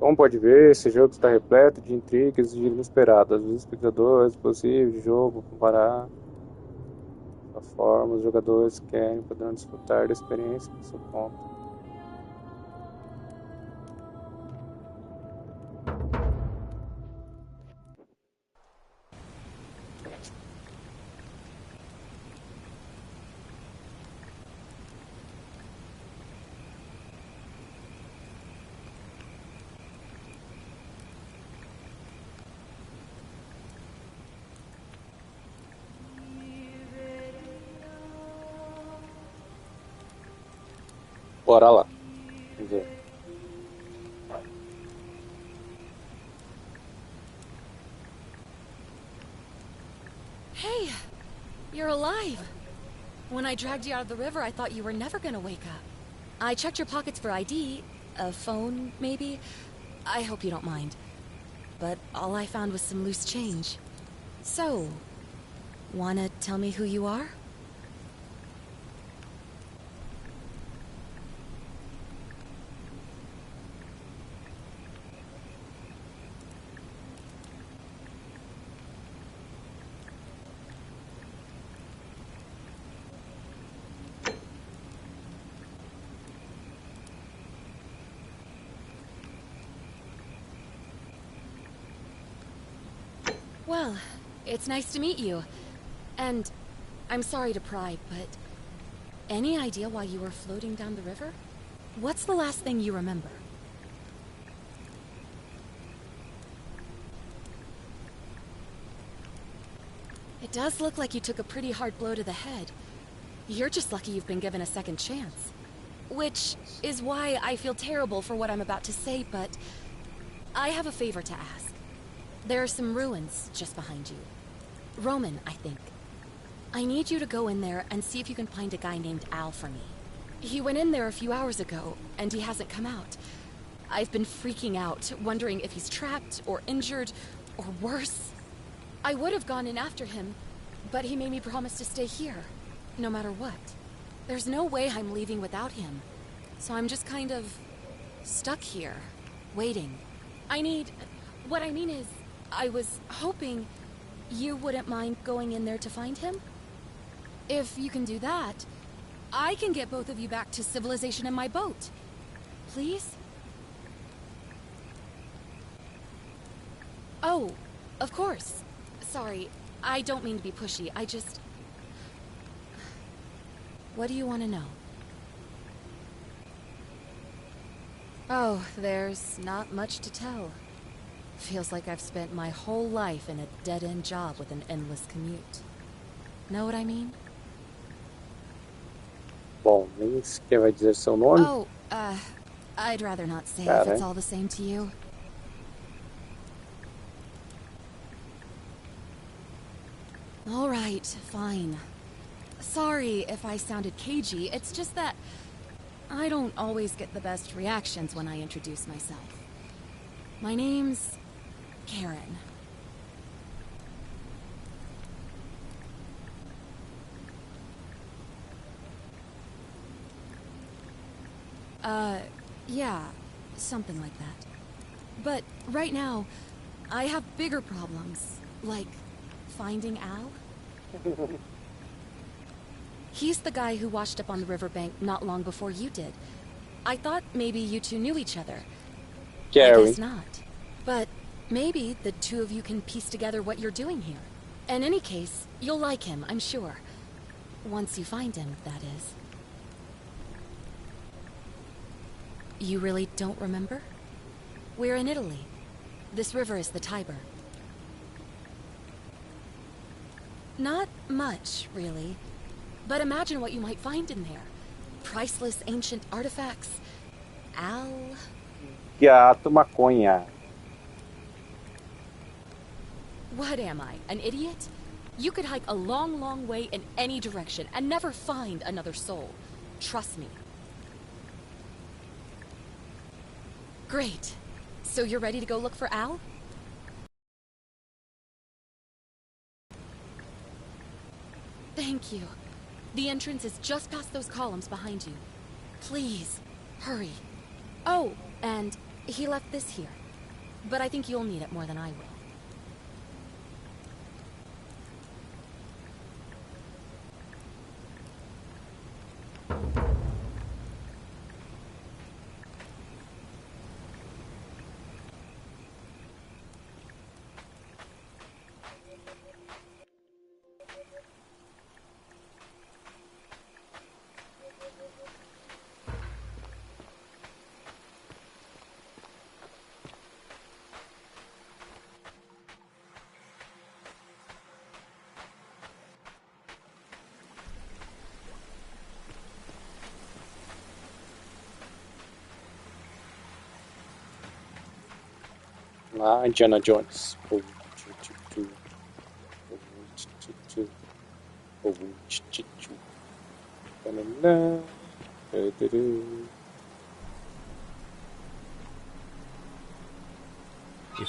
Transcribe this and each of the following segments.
Como pode ver, esse jogo está repleto de intrigas e inesperadas. Os espectadores possíveis de jogo comparar a forma os jogadores querem poderão desfrutar da experiência por seu conta. Bora lá. Vamos ver. Hey, you're alive. When I dragged you out of the river, I thought you were never gonna wake up. I checked your pockets for ID, a phone, maybe. I hope you don't mind. But all I found was some loose change. So, wanna tell me who you are? Well, it's nice to meet you. And I'm sorry to pry, but any idea why you were floating down the river? What's the last thing you remember? It does look like you took a pretty hard blow to the head. You're just lucky you've been given a second chance. Which is why I feel terrible for what I'm about to say, but I have a favor to ask. There are some ruins just behind you. Roman, I think. I need you to go in there and see if you can find a guy named Al for me. He went in there a few hours ago, and he hasn't come out. I've been freaking out, wondering if he's trapped, or injured, or worse. I would have gone in after him, but he made me promise to stay here, no matter what. There's no way I'm leaving without him, so I'm just kind of stuck here, waiting. What I mean is, I was hoping you wouldn't mind going in there to find him? If you can do that, I can get both of you back to civilization in my boat. Please? Oh, of course. Sorry, I don't mean to be pushy, I just... What do you want to know? Oh, there's not much to tell. Feels like I've spent my whole life in a dead-end job with an endless commute. Know what I mean? Bom, nem sequer vai dizer seu nome. Oh, I'd rather not say Cara, if it's all the same to you. All right, fine. Sorry if I sounded cagey, it's just that I don't always get the best reactions when I introduce myself. My name's Karen. Yeah, something like that. But right now, I have bigger problems, like finding Al. He's the guy who washed up on the riverbank not long before you did. I thought maybe you two knew each other. I Gary. guess not. But maybe the two of you can piece together what you're doing here. In any case, you'll like him, I'm sure. Once you find him, that is. You really don't remember? We're in Italy. This river is the Tiber. Not much, really. But imagine what you might find in there. Priceless ancient artifacts. Al... Gato maconha. What am I, an idiot? You could hike a long, long way in any direction and never find another soul. Trust me. Great. So you're ready to go look for Al? Thank you. The entrance is just past those columns behind you. Please, hurry. Oh, and He left this here, but I think you'll need it more than I will. Ah, Indiana Jones. If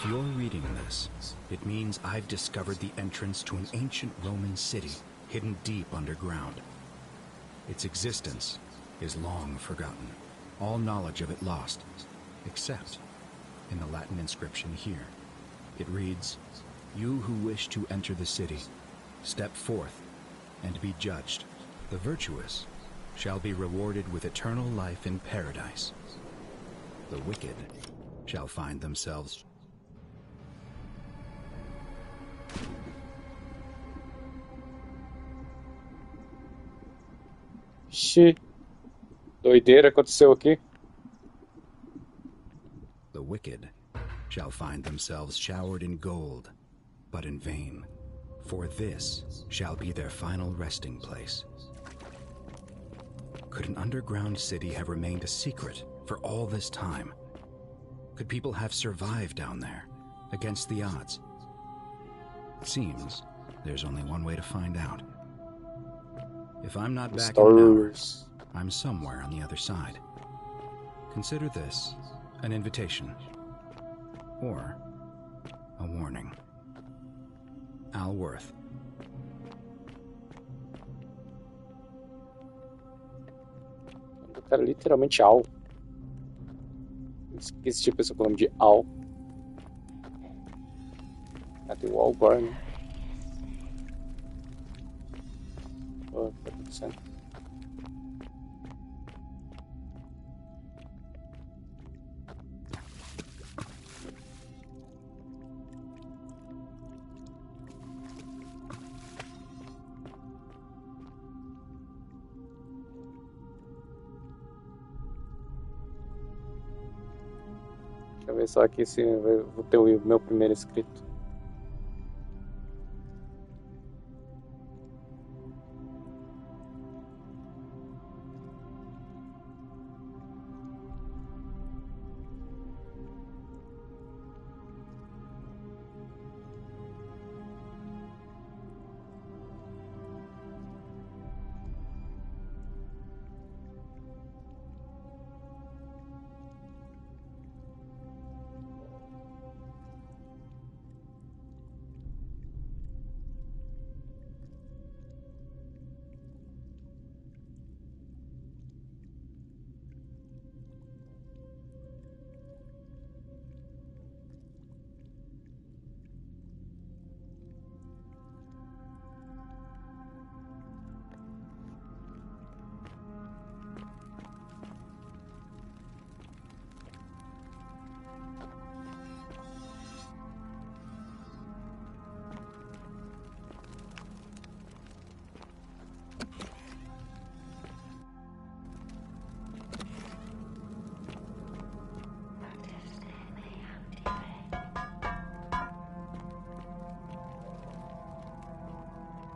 you're reading this, it means I've discovered the entrance to an ancient Roman city hidden deep underground. Its existence is long forgotten, all knowledge of it lost, except in the Latin inscription here. It reads, "You who wish to enter the city, step forth and be judged. The virtuous shall be rewarded with eternal life in paradise. The wicked shall find themselves..." Ixi, doideira aconteceu aqui. The wicked shall find themselves showered in gold, but in vain, for this shall be their final resting place. Could an underground city have remained a secret for all this time? Could people have survived down there, against the odds? It seems there's only one way to find out. If I'm not back in an hour, I'm somewhere on the other side. Consider this an invitation, or a warning. Al Worth. O cara literalmente Al. Esse tipo de nome de Al. Ah, tem o Al Gore, né? O que tá acontecendo? Deixa eu ver só aqui se eu vou ter o meu primeiro inscrito.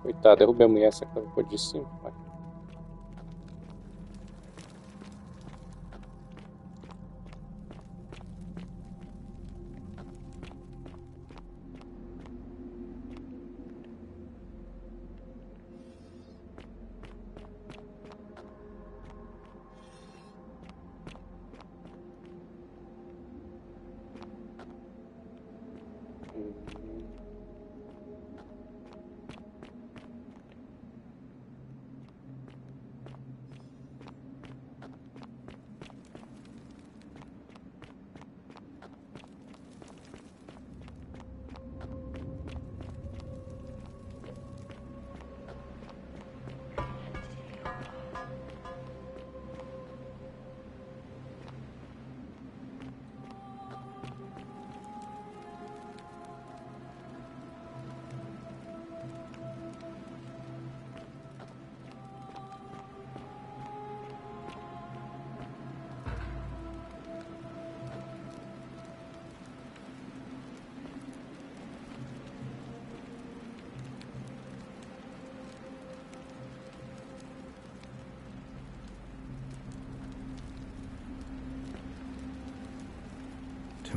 Coitado, derrubei a mulher, essa cara ficou de cima. Vai.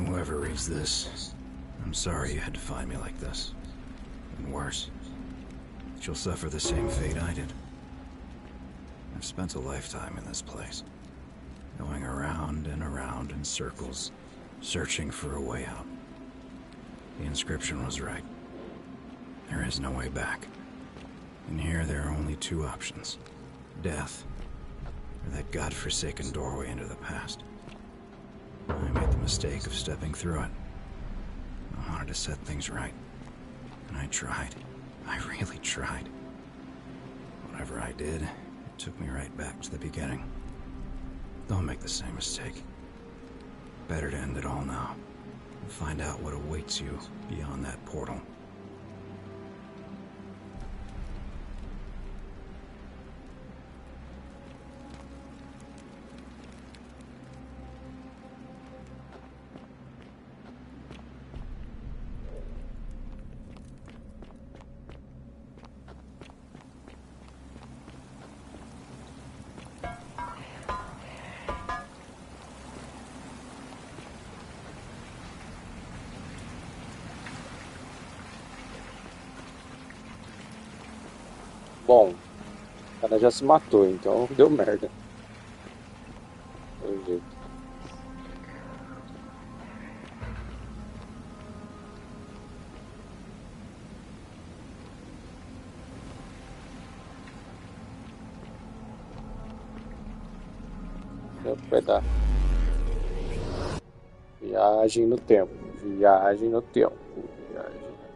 Whoever reads this, I'm sorry you had to find me like this. And worse, she'll suffer the same fate I did. I've spent a lifetime in this place, going around and around in circles, searching for a way out. The inscription was right. There is no way back. And here there are only two options. Death, or that godforsaken doorway into the past. I made the mistake of stepping through it. I wanted to set things right. And I tried. I really tried. Whatever I did, it took me right back to the beginning. Don't make the same mistake. Better to end it all now. And find out what awaits you beyond that portal. Bom, o cara já se matou, então deu merda. Pelo jeito. É o que vai dar. Viagem no tempo. Viagem no tempo. Viagem no tempo.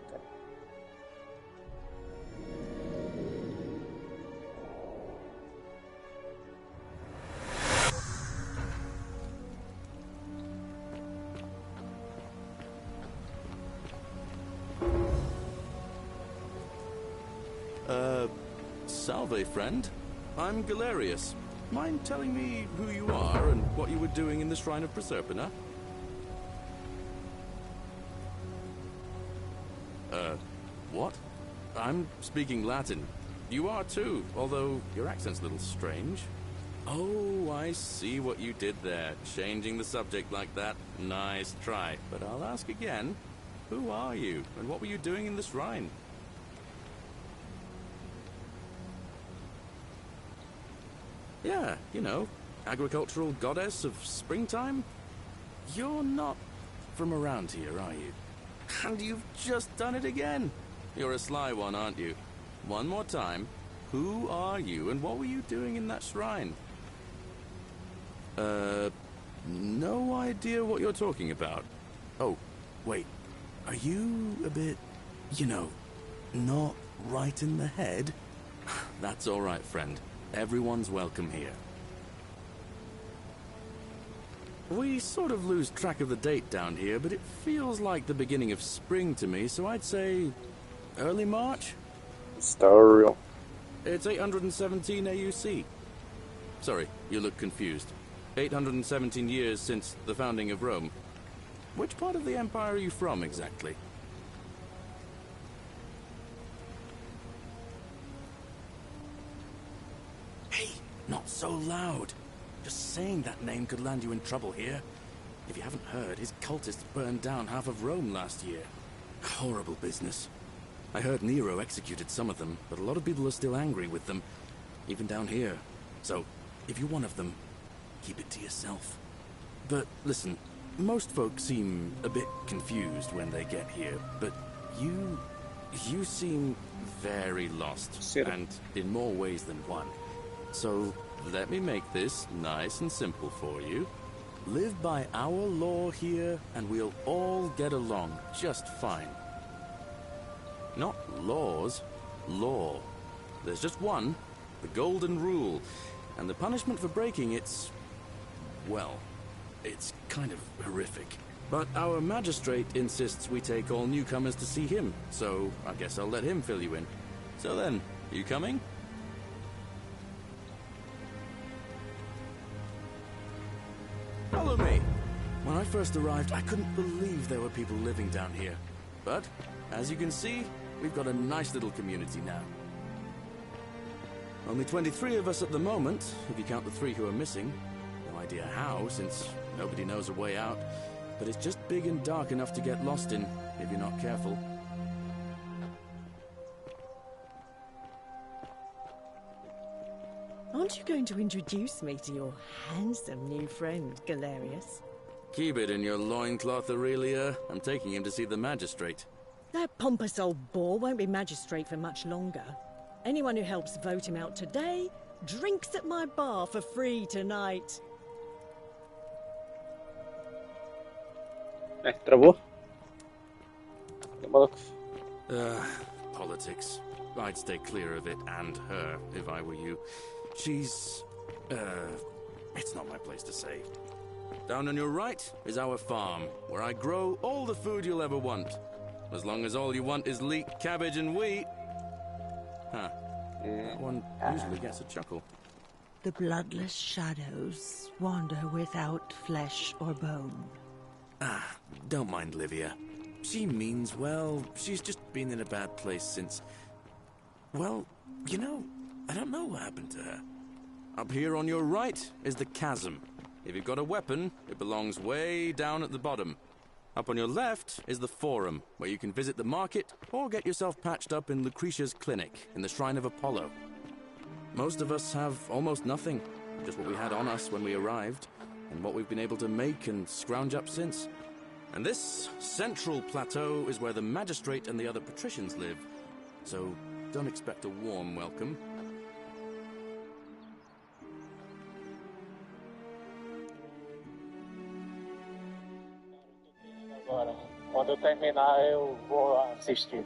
Salve, friend. I'm Galerius. Mind telling me who you are and what you were doing in the Shrine of Proserpina? What? I'm speaking Latin. You are too, although your accent's a little strange. Oh, I see what you did there. Changing the subject like that. Nice try. But I'll ask again. Who are you, and what were you doing in the shrine? Yeah, you know, agricultural goddess of springtime? You're not from around here, are you? And you've just done it again. You're a sly one, aren't you? One more time. Who are you, and what were you doing in that shrine? No idea what you're talking about. Oh, wait. Are you a bit, you know, not right in the head? That's all right, friend. Everyone's welcome here. We sort of lose track of the date down here, but it feels like the beginning of spring to me, so I'd say early March? Stereo. It's 817 AUC. Sorry, you look confused. 817 years since the founding of Rome. Which part of the Empire are you from, exactly? Hey, not so loud. Just saying that name could land you in trouble here. If you haven't heard, his cultists burned down half of Rome last year. Horrible business. I heard Nero executed some of them, but a lot of people are still angry with them, even down here. So, if you're one of them, keep it to yourself. But listen, most folks seem a bit confused when they get here, but you seem very lost, and in more ways than one. So, let me make this nice and simple for you. Live by our law here, and we'll all get along just fine. Not laws, law. There's just one, the golden rule, and the punishment for breaking it's, well, it's kind of horrific. But our magistrate insists we take all newcomers to see him, so I guess I'll let him fill you in. So then, you coming? Follow me. When I first arrived, I couldn't believe there were people living down here. But, as you can see, we've got a nice little community now. Only 23 of us at the moment, if you count the 3 who are missing. No idea how, since nobody knows a way out. but it's just big and dark enough to get lost in if you're not careful. Aren't you going to introduce me to your handsome new friend, Galerius? Keep it in your loincloth, Aurelia. I'm taking him to see the magistrate. That pompous old bore won't be magistrate for much longer. Anyone who helps vote him out today drinks at my bar for free tonight. Travou? Que maluco. Politics. I'd stay clear of it and her if I were you. She's... it's not my place to say. Down on your right is our farm, where I grow all the food you'll ever want. As long as all you want is leek, cabbage, and wheat. Huh. That one usually gets a chuckle. The bloodless shadows wander without flesh or bone. Ah, don't mind Livia. She means well. She's just been in a bad place since... Well, you know, I don't know what happened to her. Up here on your right is the chasm. If you've got a weapon, it belongs way down at the bottom. Up on your left is the forum, where you can visit the market or get yourself patched up in Lucretia's clinic in the Shrine of Apollo. Most of us have almost nothing, just what we had on us when we arrived, and what we've been able to make and scrounge up since. And this central plateau is where the magistrate and the other patricians live, so don't expect a warm welcome. Agora, quando eu terminar, eu vou assistir.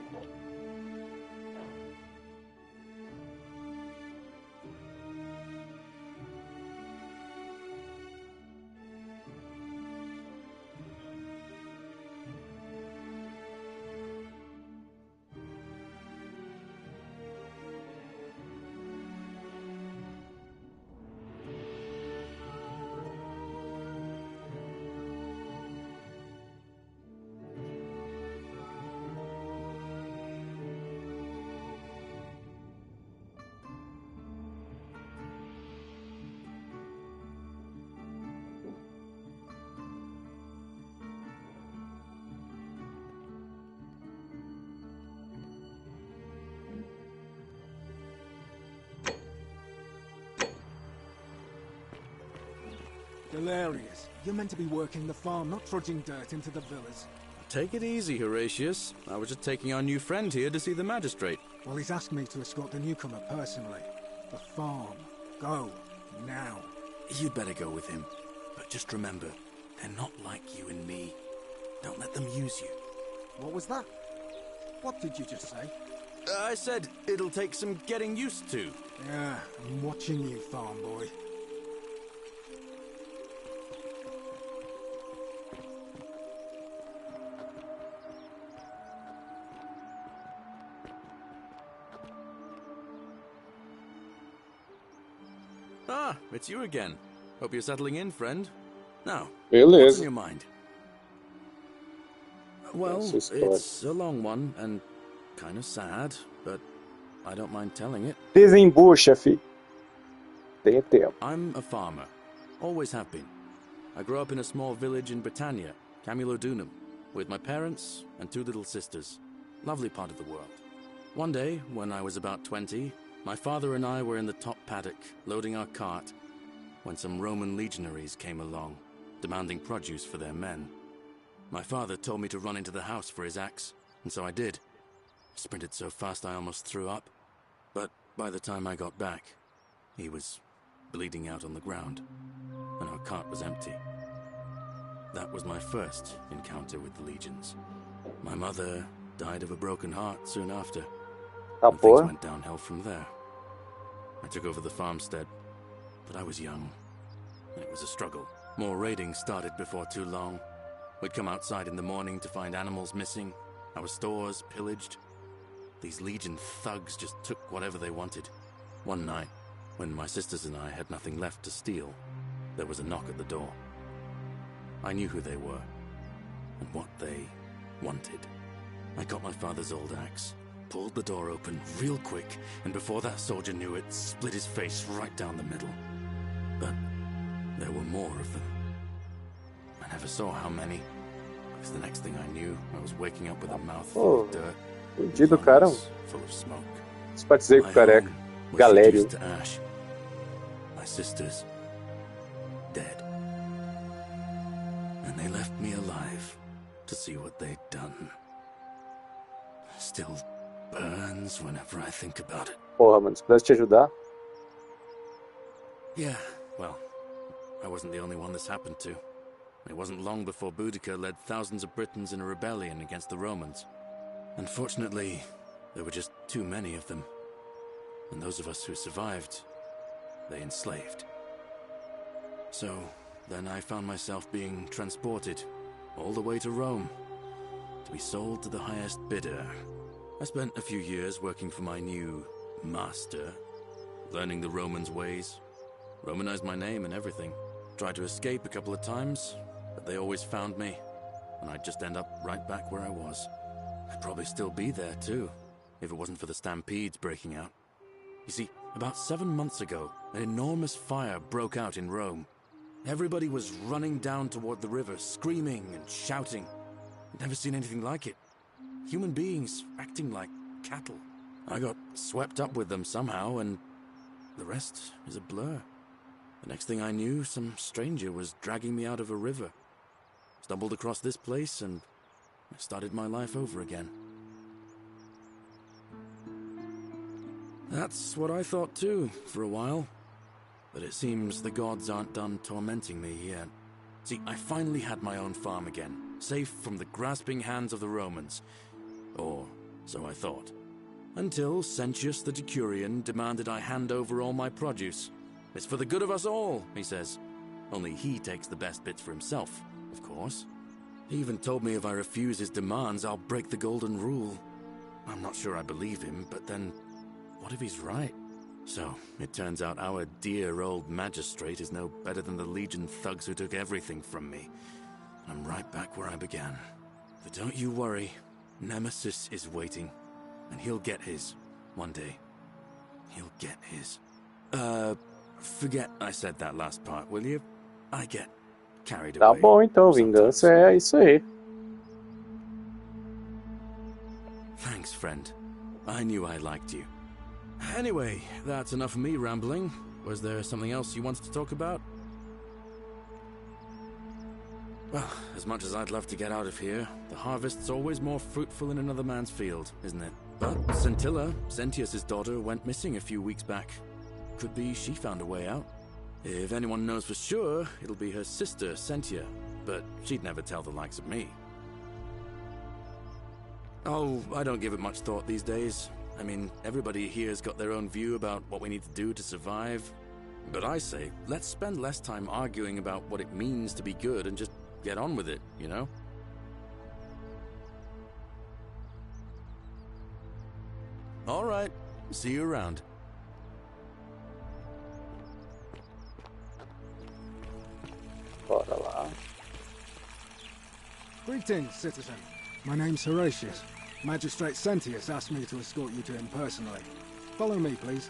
Galerius, you're meant to be working the farm, not trudging dirt into the villas. Take it easy, Horatius. I was just taking our new friend here to see the magistrate. Well, he's asked me to escort the newcomer personally. The farm. Go. Now. You'd better go with him. But just remember, they're not like you and me. Don't let them use you. What was that? What did you just say? I said it'll take some getting used to. Yeah, I'm watching you, farm boy. Ah, it's you again. Hope you're settling in, friend. Now, what's on your mind? Well, it's a long one and kind of sad, but I don't mind telling it. Desembucha, fi. Tem tempo. I'm a farmer. Always have been. I grew up in a small village in Britannia, Camulodunum, with my parents and two little sisters. Lovely part of the world. One day, when I was about 20, my father and I were in the top paddock, loading our cart, when some Roman legionaries came along, demanding produce for their men. My father told me to run into the house for his axe, and so I did. Sprinted so fast I almost threw up, but by the time I got back, he was bleeding out on the ground, and our cart was empty. That was my first encounter with the legions. My mother died of a broken heart soon after, and things went downhill from there. I took over the farmstead, but I was young, and it was a struggle. More raiding started before too long. We'd come outside in the morning to find animals missing, our stores pillaged. These Legion thugs just took whatever they wanted. One night, when my sisters and I had nothing left to steal, there was a knock at the door. I knew who they were, and what they wanted. I got my father's old axe, pulled the door open real quick, and before that soldier knew it, split his face right down the middle. But there were more of them. I never saw how many. 'cause the next thing I knew, I was waking up with a mouth full Oh, of dirt, fudido, cara. lungs full of smoke. Simpatizei com My o careca. home was Galério. reduced to ash. My sisters dead. And they left me alive to see what they'd done. Still burns whenever I think about it. Porra, mano, se pudesse te ajudar. Yeah, well, I wasn't the only one this happened to. It wasn't long before Boudica led thousands of Britons in a rebellion against the Romans. Unfortunately, there were just too many of them. And those of us who survived, they enslaved. So, then I found myself being transported all the way to Rome to be sold to the highest bidder. I spent a few years working for my new master, learning the Romans' ways, Romanized my name and everything. Tried to escape a couple of times, but they always found me, and I'd just end up right back where I was. I'd probably still be there too, if it wasn't for the stampedes breaking out. You see, about 7 months ago, an enormous fire broke out in Rome. Everybody was running down toward the river, screaming and shouting. I'd never seen anything like it. Human beings acting like cattle. I got swept up with them somehow, and the rest is a blur. The next thing I knew, some stranger was dragging me out of a river. Stumbled across this place, and I started my life over again. That's what I thought too, for a while. But it seems the gods aren't done tormenting me yet. See, I finally had my own farm again, safe from the grasping hands of the Romans. Or so I thought. Until Sentius the Decurion demanded I hand over all my produce. It's for the good of us all, he says. Only he takes the best bits for himself, of course. He even told me if I refuse his demands, I'll break the golden rule. I'm not sure I believe him, but then, what if he's right? So, it turns out our dear old magistrate is no better than the Legion thugs who took everything from me. I'm right back where I began. But don't you worry, Nemesis is waiting. And he'll get his, one day. He'll get his. Forget I said that last part, will you? I get carried away. Tá bom, então, vingança é isso aí. Thanks, friend. I knew I liked you. Anyway, that's enough of me rambling. Was there something else you wanted to talk about? Well, as much as I'd love to get out of here, the harvest's always more fruitful in another man's field, isn't it? But Scintilla, Sentius's daughter, went missing a few weeks back. Could be she found a way out. If anyone knows for sure, it'll be her sister, Sentia, but she'd never tell the likes of me. Oh, I don't give it much thought these days. I mean, everybody here's got their own view about what we need to do to survive. But I say, let's spend less time arguing about what it means to be good and just get on with it, you know? All right, see you around. Bora lá. Greetings, citizen. My name's Horatius. Magistrate Sentius asked me to escort you to him personally. Follow me, please.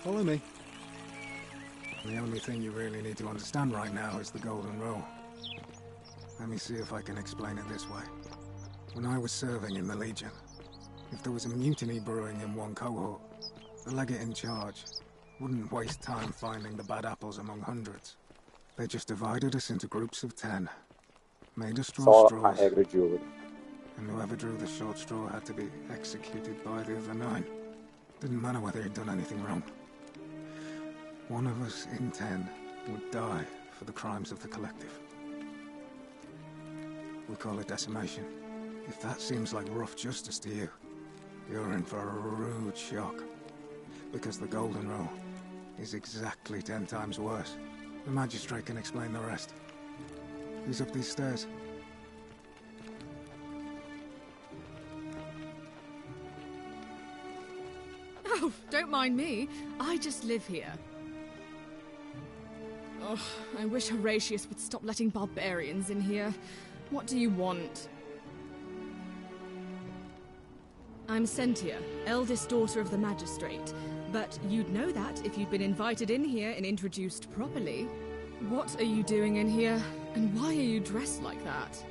Follow me. The only thing you really need to understand right now is the Golden Rule. Let me see if I can explain it this way. When I was serving in the Legion, if there was a mutiny brewing in one cohort, the legate in charge wouldn't waste time finding the bad apples among hundreds. They just divided us into groups of 10. Made us draw Só a straws. regra de ouro. And whoever drew the short straw had to be executed by the other 9. Didn't matter whether he'd done anything wrong. One of us in 10 would die for the crimes of the collective. We call it decimation. If that seems like rough justice to you, you're in for a rude shock. Because the Golden Rule is exactly 10 times worse. The magistrate can explain the rest. He's up these stairs. Oh, don't mind me. I just live here. Ugh, I wish Horatius would stop letting barbarians in here. What do you want? I'm Sentia, eldest daughter of the magistrate. But you'd know that if you'd been invited in here and introduced properly. What are you doing in here? And why are you dressed like that?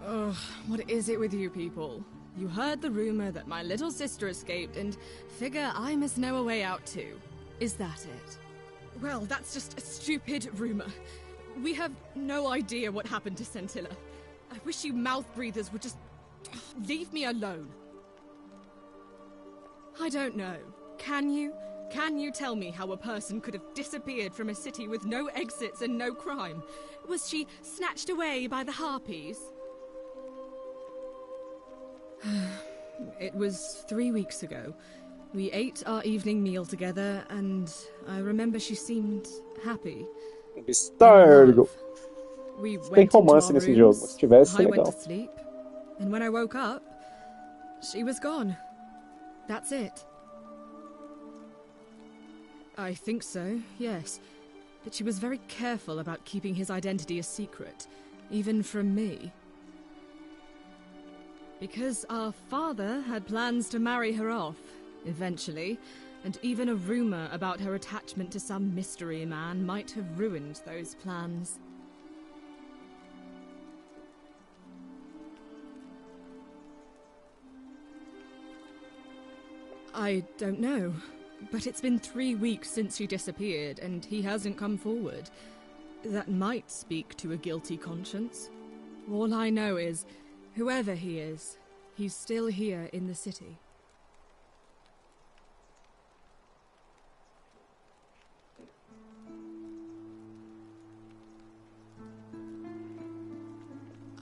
Ugh, what is it with you people? You heard the rumor that my little sister escaped and figure I must know a way out too. Is that it? Well, that's just a stupid rumor. We have no idea what happened to Scintilla. I wish you mouth breathers would just leave me alone. I don't know. Can you? Can you tell me how a person could have disappeared from a city with no exits and no crime? Was she snatched away by the harpies? It was 3 weeks ago. We ate our evening meal together, and I remember she seemed happy. Bastardo! We Tem went into romance our nesse jogo. rooms, Se tivesse, I went legal. to sleep, and when I woke up, she was gone. That's it. I think so, yes. But she was very careful about keeping his identity a secret, even from me. Because our father had plans to marry her off, eventually, and even a rumor about her attachment to some mystery man might have ruined those plans. I don't know, but it's been 3 weeks since she disappeared, and he hasn't come forward. That might speak to a guilty conscience. All I know is, whoever he is, he's still here in the city.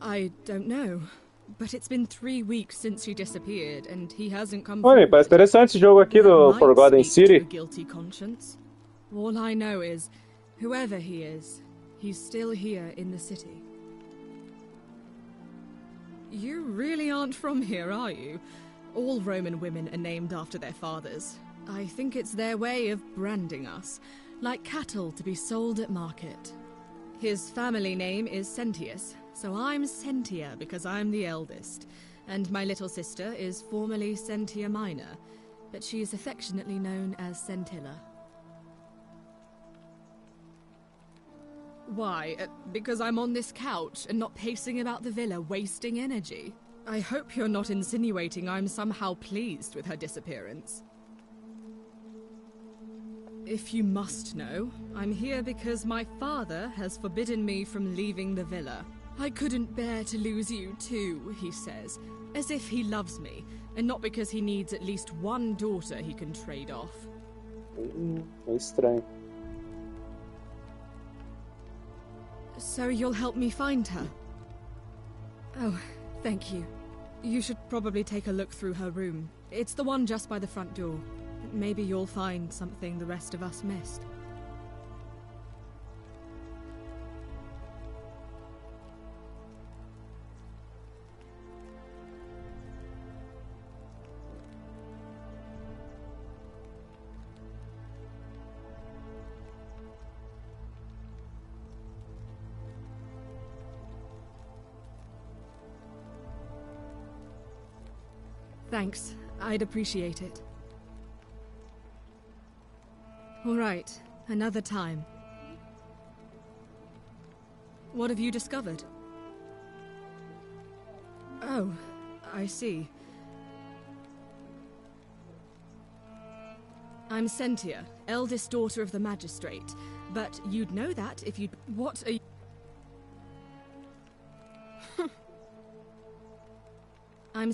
I don't know, but it's been 3 weeks since she disappeared, and he hasn't come Olha, forward. parece interessante esse jogo aqui do That Forgotten might speak to a City. guilty conscience. All I know is, whoever he is, he's still here in the city. You really aren't from here, are you? All Roman women are named after their fathers. I think it's their way of branding us, like cattle to be sold at market. His family name is Sentius, so I'm Sentia because I'm the eldest, and my little sister is formerly Sentia Minor, but she is affectionately known as Scintilla. Why? Because I'm on this couch and not pacing about the villa, wasting energy? I hope you're not insinuating I'm somehow pleased with her disappearance. If you must know, I'm here because my father has forbidden me from leaving the villa. I couldn't bear to lose you too, he says, as if he loves me, and not because he needs at least one daughter he can trade off. É estranho. So you'll help me find her? Oh, thank you. You should probably take a look through her room. It's the one just by the front door. Maybe you'll find something the rest of us missed. Thanks. I'd appreciate it. All right, another time. What have you discovered? Oh, I see. I'm Sentia, eldest daughter of the magistrate. But you'd know that if you'd... What are you... I'm...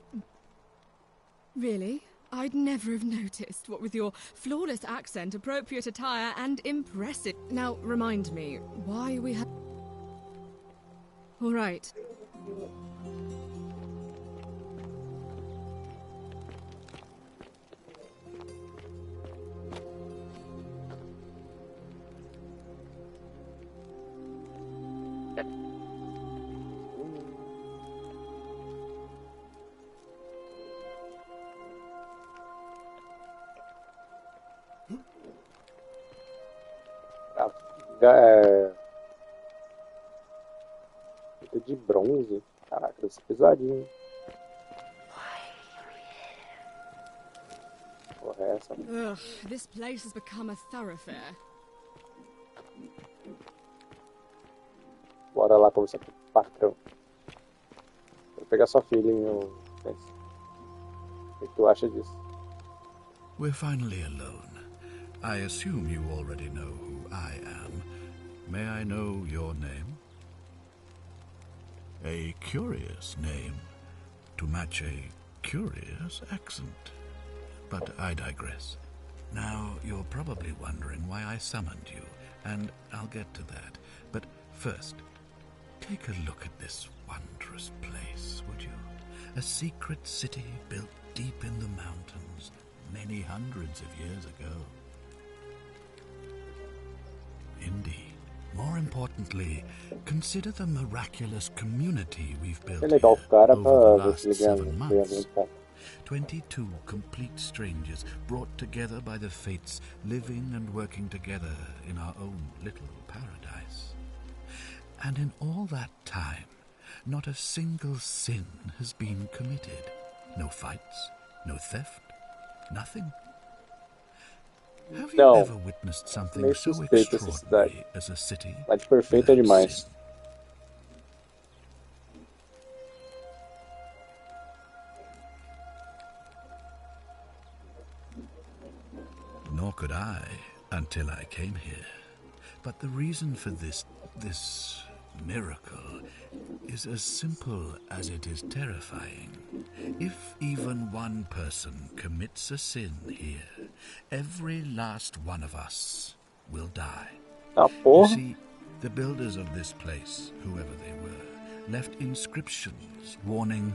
Really? I'd never have noticed, what with your flawless accent, appropriate attire, and impressive... Now, remind me, why we have... All right. Fita de bronze. Caraca, deve ser pesadinho. porra é essa? Ugh, this place has become a thoroughfare. Bora lá conversar com o patrão. Vou pegar sua filha em um... O que tu acha disso? We're finally alone. I assume you already know who I am. May I know your name? A curious name to match a curious accent. But I digress. Now, you're probably wondering why I summoned you, and I'll get to that. But first, take a look at this wondrous place, would you? A secret city built deep in the mountains, many hundreds of years ago. Indeed. More importantly, consider the miraculous community we've built É here legal o cara over the pra last você ganhar 7 months. muito. 22 complete strangers brought together by the fates, living and working together in our own little paradise. And in all that time, not a single sin has been committed. No fights, no theft, nothing. Have you Não, ever witnessed something meio so suspeita essa extraordinary cidade. as a city? Cidade perfeita without demais. sin? Nor could I until I came here. But the reason for this miracle is as simple as it is terrifying. If even one person commits a sin here, every last one of us will die. Ah, You porra. see, the builders of this place, whoever they were, left inscriptions warning,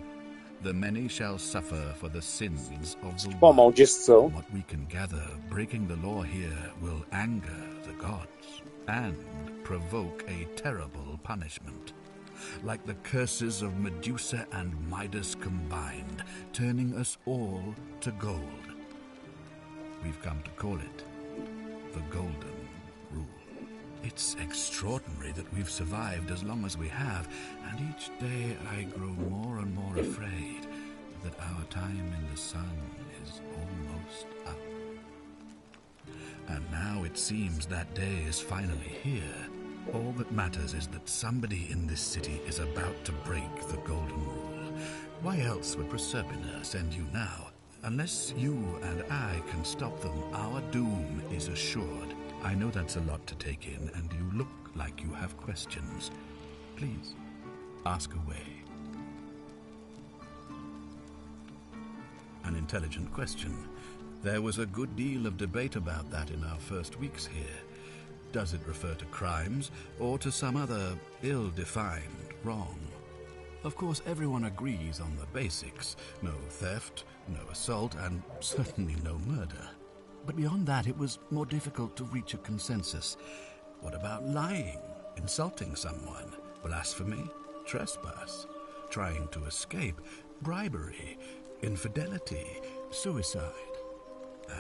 "The many shall suffer for the sins of the Uma one." maldição. From what we can gather, breaking the law here will anger the gods and provoke a terrible punishment. Like the curses of Medusa and Midas combined, turning us all to gold. We've come to call it the Golden Rule. It's extraordinary that we've survived as long as we have, and each day I grow more and more afraid that our time in the sun is almost up. And now it seems that day is finally here. All that matters is that somebody in this city is about to break the Golden Rule. Why else would Proserpina send you now? Unless you and I can stop them, our doom is assured. I know that's a lot to take in, and you look like you have questions. Please, ask away. An intelligent question. There was a good deal of debate about that in our first weeks here. Does it refer to crimes, or to some other ill-defined wrong? Of course, everyone agrees on the basics. No theft, no assault, and certainly no murder. But beyond that, it was more difficult to reach a consensus. What about lying, insulting someone, blasphemy, trespass, trying to escape, bribery, infidelity, suicide?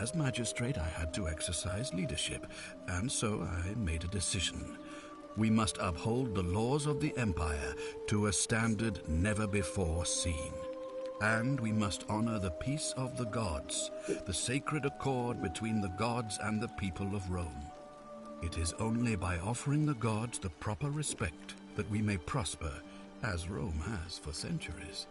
As magistrate, I had to exercise leadership, and so I made a decision. We must uphold the laws of the Empire to a standard never before seen. And we must honor the peace of the gods, the sacred accord between the gods and the people of Rome. It is only by offering the gods the proper respect that we may prosper, as Rome has for centuries.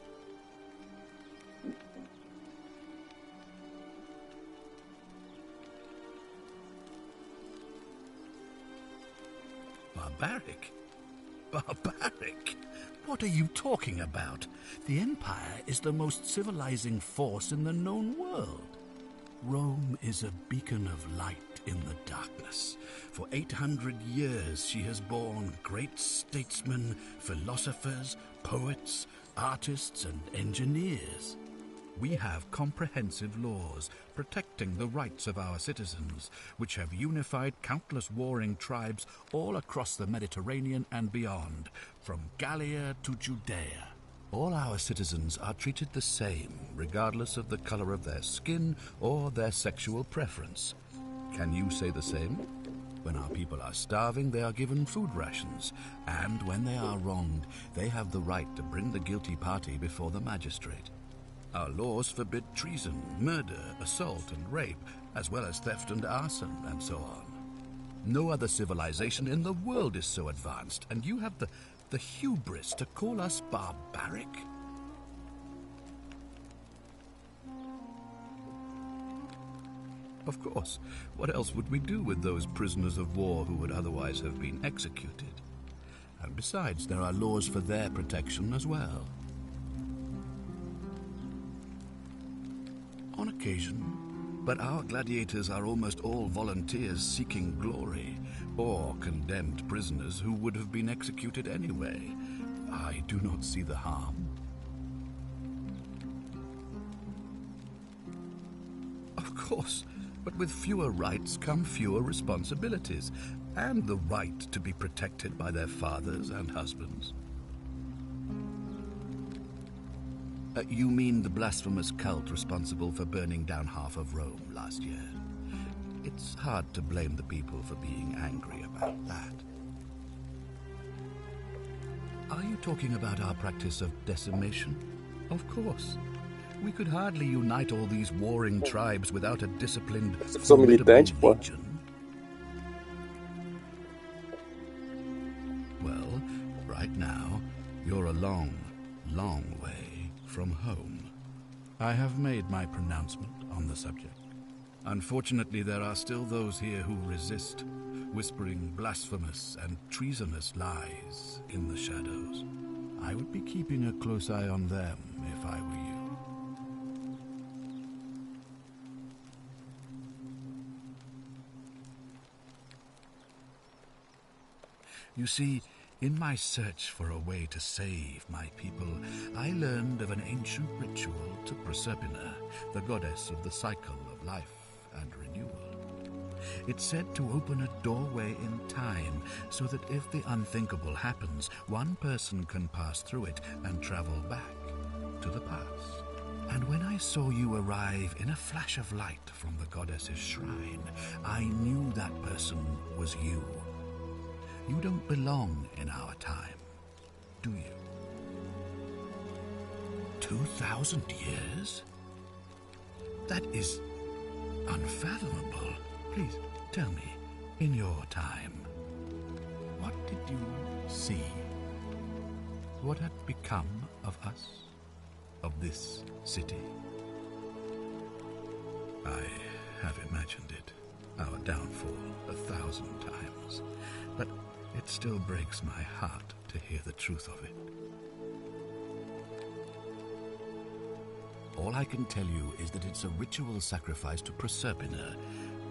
Barbaric? Barbaric? What are you talking about? The Empire is the most civilizing force in the known world. Rome is a beacon of light in the darkness. For 800 years she has borne great statesmen, philosophers, poets, artists, and engineers. We have comprehensive laws protecting the rights of our citizens, which have unified countless warring tribes all across the Mediterranean and beyond, from Gallia to Judea. All our citizens are treated the same, regardless of the color of their skin or their sexual preference. Can you say the same? When our people are starving, they are given food rations, and when they are wronged, they have the right to bring the guilty party before the magistrate. Our laws forbid treason, murder, assault, and rape, as well as theft and arson, and so on. No other civilization in the world is so advanced, and you have the hubris to call us barbaric? Of course. What else would we do with those prisoners of war who would otherwise have been executed? And besides, there are laws for their protection as well. On occasion, but our gladiators are almost all volunteers seeking glory, or condemned prisoners who would have been executed anyway. I do not see the harm. Of course, but with fewer rights come fewer responsibilities, and the right to be protected by their fathers and husbands. You mean the blasphemous cult responsible for burning down half of Rome last year? It's hard to blame the people for being angry about that. Are you talking about our practice of decimation? Of course. We could hardly unite all these warring tribes without a disciplined, Sou formidable militante, pô. legion. Well, right now, you're a long, long way from home. I have made my pronouncement on the subject. Unfortunately, there are still those here who resist, whispering blasphemous and treasonous lies in the shadows. I would be keeping a close eye on them if I were you. You see, in my search for a way to save my people, I learned of an ancient ritual to Proserpina, the goddess of the cycle of life and renewal. It's said to open a doorway in time, so that if the unthinkable happens, one person can pass through it and travel back to the past. And when I saw you arrive in a flash of light from the goddess's shrine, I knew that person was you. You don't belong in our time, do you? 2,000 years? That is unfathomable. Please, tell me, in your time, what did you see? What had become of us? Of this city? I have imagined it, our downfall, 1,000 times, but it still breaks my heart to hear the truth of it. All I can tell you is that it's a ritual sacrifice to Proserpina.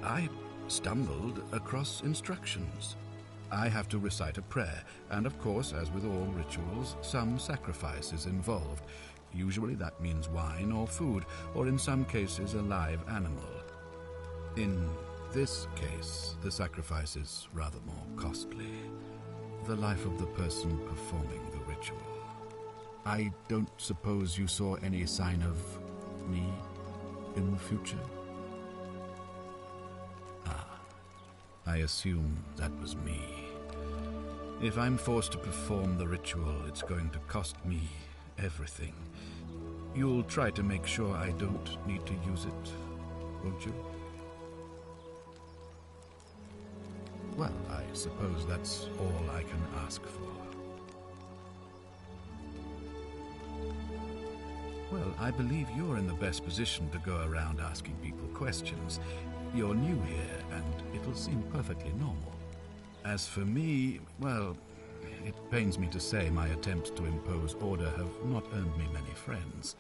I stumbled across instructions. I have to recite a prayer, and of course, as with all rituals, some sacrifice is involved. Usually that means wine or food, or in some cases a live animal. In this case, the sacrifice is rather more costly. The life of the person performing the ritual. I don't suppose you saw any sign of me in the future? Ah, I assume that was me. If I'm forced to perform the ritual, it's going to cost me everything. You'll try to make sure I don't need to use it, won't you? Well, I suppose that's all I can ask for. Well, I believe you're in the best position to go around asking people questions. You're new here, and it'll seem perfectly normal. As for me, well, it pains me to say my attempts to impose order have not earned me many friends.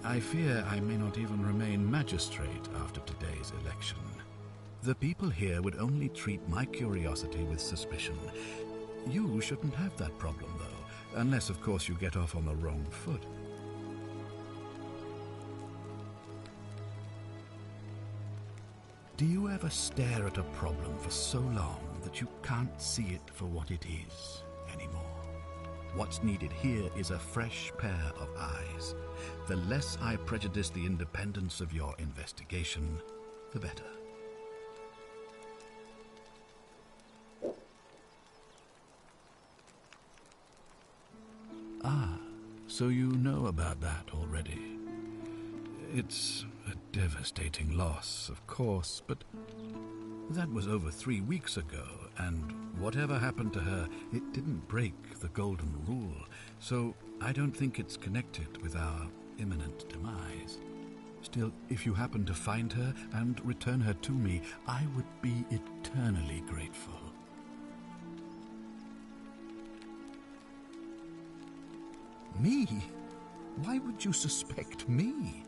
I fear I may not even remain magistrate after today's election. The people here would only treat my curiosity with suspicion. You shouldn't have that problem, though, unless, of course, you get off on the wrong foot. Do you ever stare at a problem for so long that you can't see it for what it is anymore? What's needed here is a fresh pair of eyes. The less I prejudice the independence of your investigation, the better. Ah, so you know about that already. It's a devastating loss, of course, but that was over 3 weeks ago, and whatever happened to her, it didn't break the Golden Rule, so I don't think it's connected with our imminent demise. Still, if you happen to find her and return her to me, I would be eternally grateful. Me? Why would you suspect me?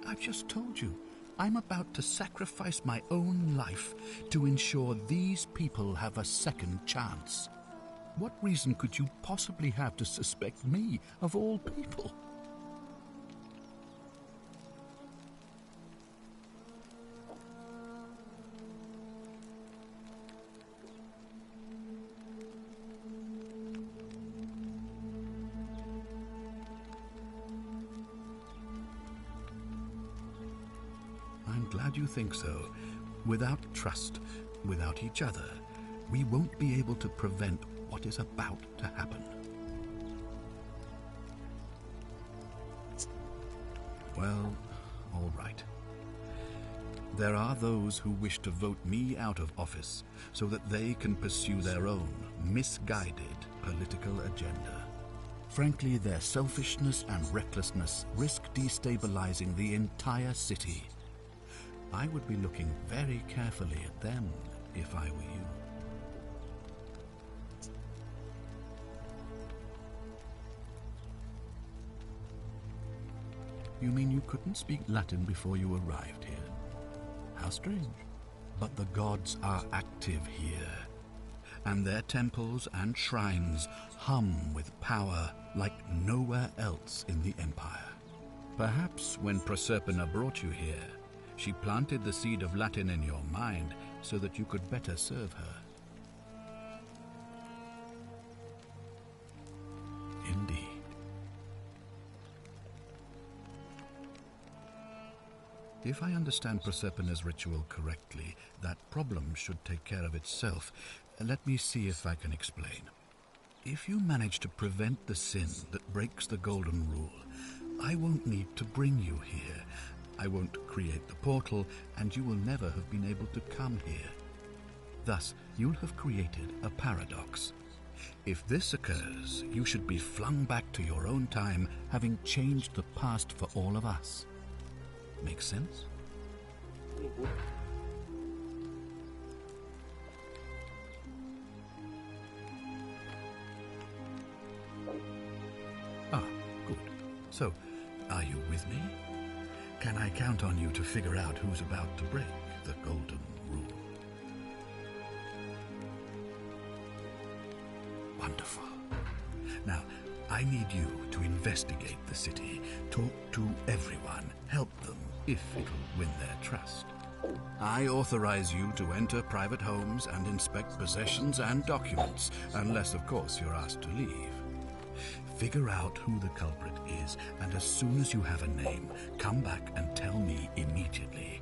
I've just told you, I'm about to sacrifice my own life to ensure these people have a second chance. What reason could you possibly have to suspect me, of all people? I'm glad you think so. Without trust, without each other, we won't be able to prevent what is about to happen. Well, all right. There are those who wish to vote me out of office so that they can pursue their own misguided political agenda. Frankly, their selfishness and recklessness risk destabilizing the entire city. I would be looking very carefully at them if I were you. You mean you couldn't speak Latin before you arrived here? How strange. But the gods are active here, and their temples and shrines hum with power like nowhere else in the Empire. Perhaps when Proserpina brought you here, she planted the seed of Latin in your mind so that you could better serve her. Indeed. If I understand Proserpina's ritual correctly, that problem should take care of itself. Let me see if I can explain. If you manage to prevent the sin that breaks the Golden Rule, I won't need to bring you here. I won't create the portal, and you will never have been able to come here. Thus, you'll have created a paradox. If this occurs, you should be flung back to your own time, having changed the past for all of us. Make sense? Ah, good. So, are you with me? Can I count on you to figure out who's about to break the Golden Rule? Wonderful. Now, I need you to investigate the city, talk to everyone, help them if it'll win their trust. I authorize you to enter private homes and inspect possessions and documents, unless, of course, you're asked to leave. Figure out who the culprit is, and as soon as you have a name, come back and tell me immediately.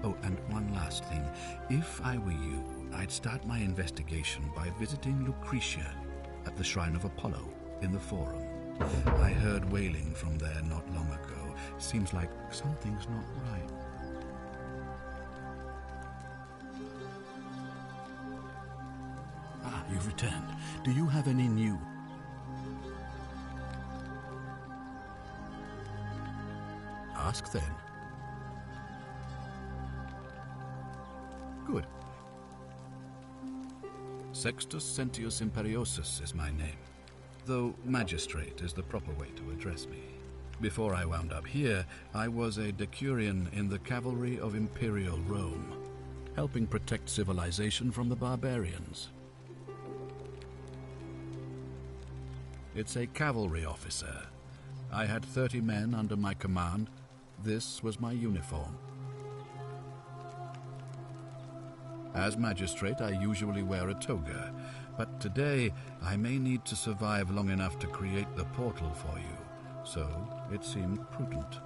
Oh, and one last thing. If I were you, I'd start my investigation by visiting Lucretia at the Shrine of Apollo in the Forum. I heard wailing from there not long ago. Seems like something's not right. Ah, you've returned. Do you have any new... Ask then. Good. Sextus Sentius Imperiosus is my name, though magistrate is the proper way to address me. Before I wound up here, I was a decurion in the cavalry of Imperial Rome, helping protect civilization from the barbarians. It's a cavalry officer. I had 30 men under my command. This was my uniform. As magistrate, I usually wear a toga, but today I may need to survive long enough to create the portal for you, so it seemed prudent.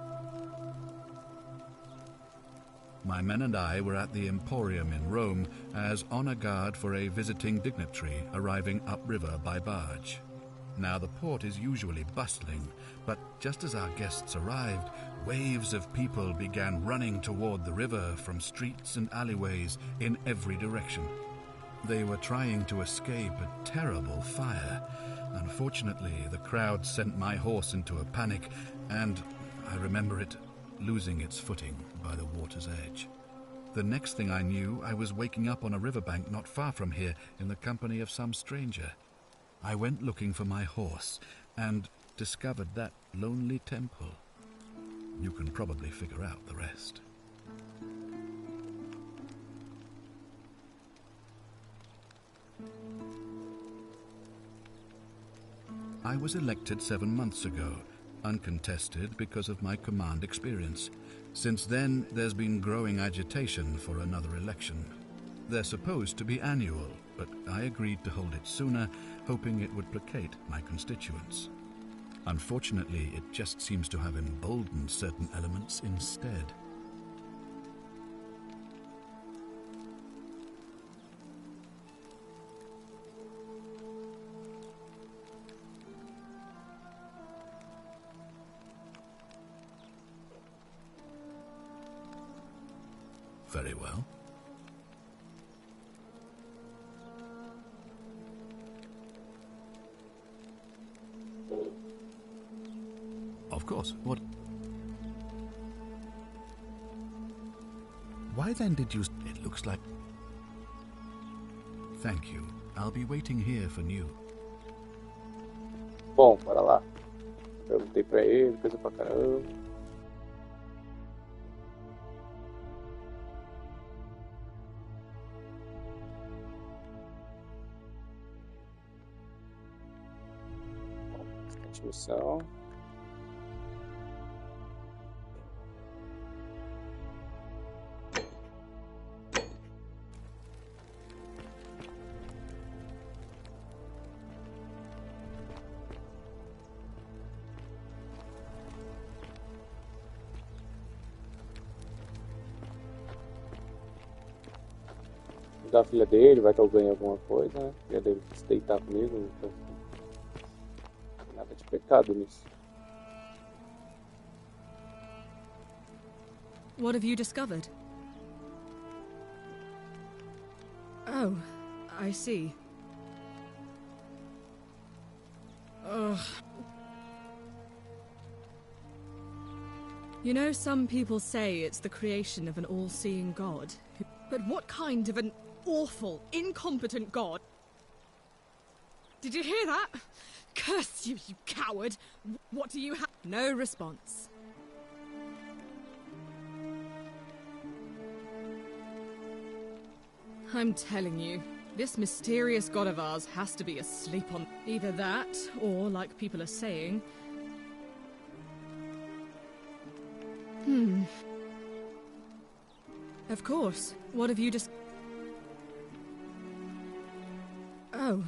My men and I were at the Emporium in Rome as honor guard for a visiting dignitary arriving upriver by barge. Now, the port is usually bustling, but just as our guests arrived, waves of people began running toward the river from streets and alleyways in every direction. They were trying to escape a terrible fire. Unfortunately, the crowd sent my horse into a panic, and I remember it losing its footing by the water's edge. The next thing I knew, I was waking up on a riverbank not far from here in the company of some stranger. I went looking for my horse and discovered that lonely temple. You can probably figure out the rest. I was elected 7 months ago, uncontested because of my command experience. Since then, there's been growing agitation for another election. They're supposed to be annual, but I agreed to hold it sooner, hoping it would placate my constituents. Unfortunately, it just seems to have emboldened certain elements instead. Very well. Of course. What? Why then did you... It looks like... Thank you. I'll be waiting here for news. Bom, bora lá. Perguntei pra ele, coisa pra caramba. Missão. Da filha dele, vai que eu ganhe alguma coisa, né? A filha dele se deitar comigo, então não tem nada de pecado nisso. What have you discovered? Oh, I see. Ugh. You know, some people say it's the creation of an all-seeing God. But what kind of an awful, incompetent God? Did you hear that? Curse you, you coward! What do you have? No response. I'm telling you, this mysterious god of ours has to be asleep on... Either that, or, like people are saying... Of course. What have you just... Oh.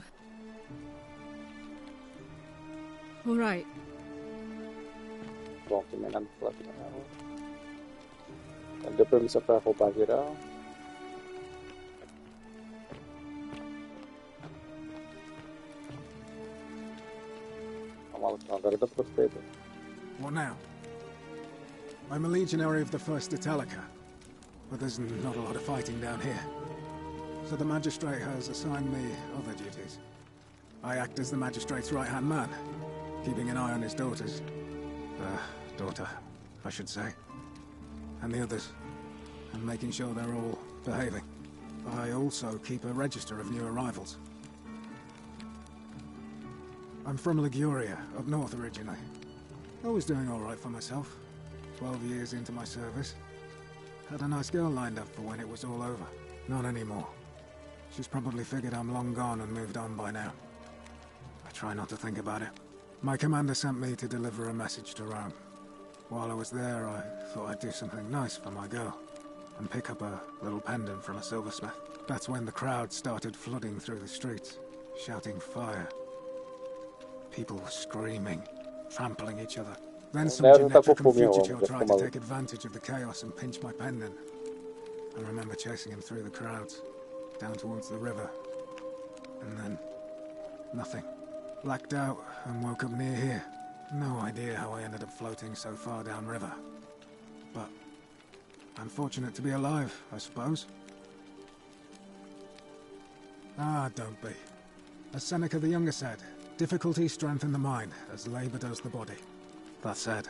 All right. Bom, também nada pra falar não. Deu permissão pra roubar geral. Agora dá pra fazer. What now? I'm a legionary of the 1st Italica, but there's not a lot of fighting down here. So the magistrate has assigned me other duties. I act as the magistrate's right-hand man, keeping an eye on his daughters. Daughter, I should say. And the others. And making sure they're all behaving. I also keep a register of new arrivals. I'm from Liguria, up north originally. I was doing all right for myself. 12 years into my service. Had a nice girl lined up for when it was all over. Not anymore. She's probably figured I'm long gone and moved on by now. I try not to think about it. My commander sent me to deliver a message to Rome. While I was there, I thought I'd do something nice for my girl. And pick up a little pendant from a silversmith. That's when the crowd started flooding through the streets, shouting fire. People were screaming, trampling each other. Then some Genetrican fugitive tried to take advantage of the chaos and pinch my pendant. I remember chasing him through the crowds, down towards the river. And then... nothing. Blacked out and woke up near here. No idea how I ended up floating so far downriver. But I'm fortunate to be alive, I suppose. Ah, don't be. As Seneca the Younger said, difficulty strengthens the mind as labor does the body. That said,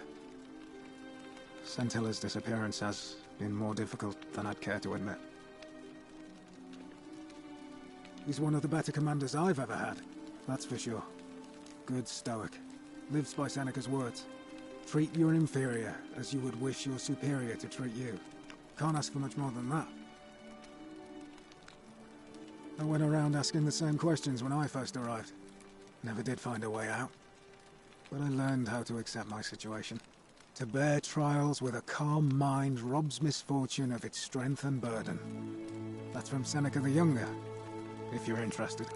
Scintilla's disappearance has been more difficult than I'd care to admit. He's one of the better commanders I've ever had, that's for sure. Good stoic. Lives by Seneca's words. Treat your inferior as you would wish your superior to treat you. Can't ask for much more than that. I went around asking the same questions when I first arrived. Never did find a way out. But I learned how to accept my situation. To bear trials with a calm mind robs misfortune of its strength and burden. That's from Seneca the Younger, if you're interested.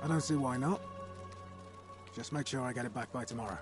I don't see why not. Just make sure I get it back by tomorrow.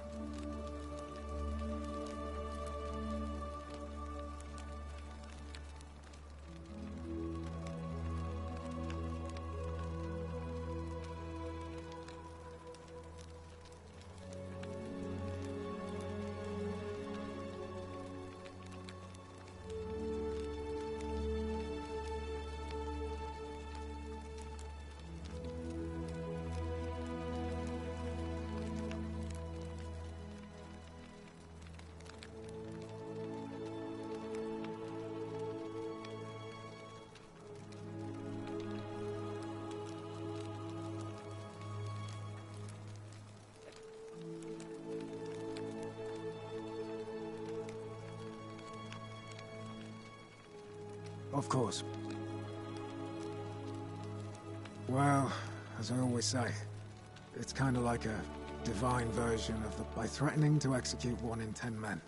Of course. Well, as I always say, it's kind of like a divine version of the... By threatening to execute 1 in 10 men,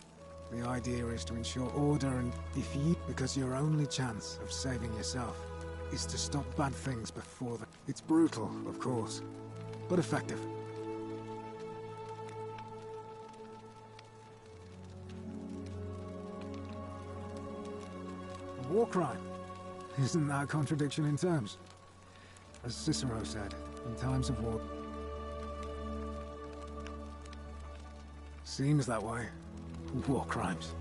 the idea is to ensure order and if you... Because your only chance of saving yourself is to stop bad things before the... It's brutal, of course, but effective. War crime. Isn't that a contradiction in terms? As Cicero said, in times of war... Seems that way. War crimes.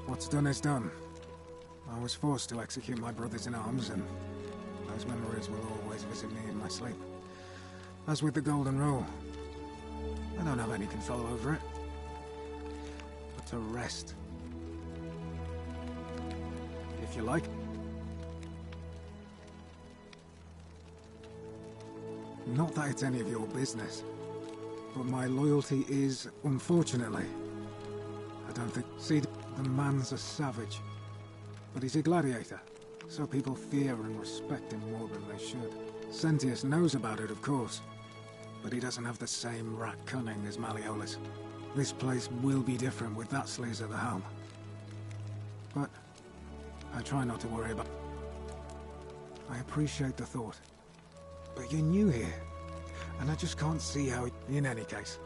What's done is done. I was forced to execute my brothers in arms, and those memories will always visit me in my sleep. As with the Golden Rule, I don't have any control over it. But to rest... If you like. Not that it's any of your business, but my loyalty is, unfortunately, I don't think... See, the man's a savage, but he's a gladiator, so people fear and respect him more than they should. Sentius knows about it, of course, but he doesn't have the same rat cunning as Malleolus. This place will be different with that sleaze at the helm. But I try not to worry about... I appreciate the thought. But you're new here, and I just can't see how... In any case,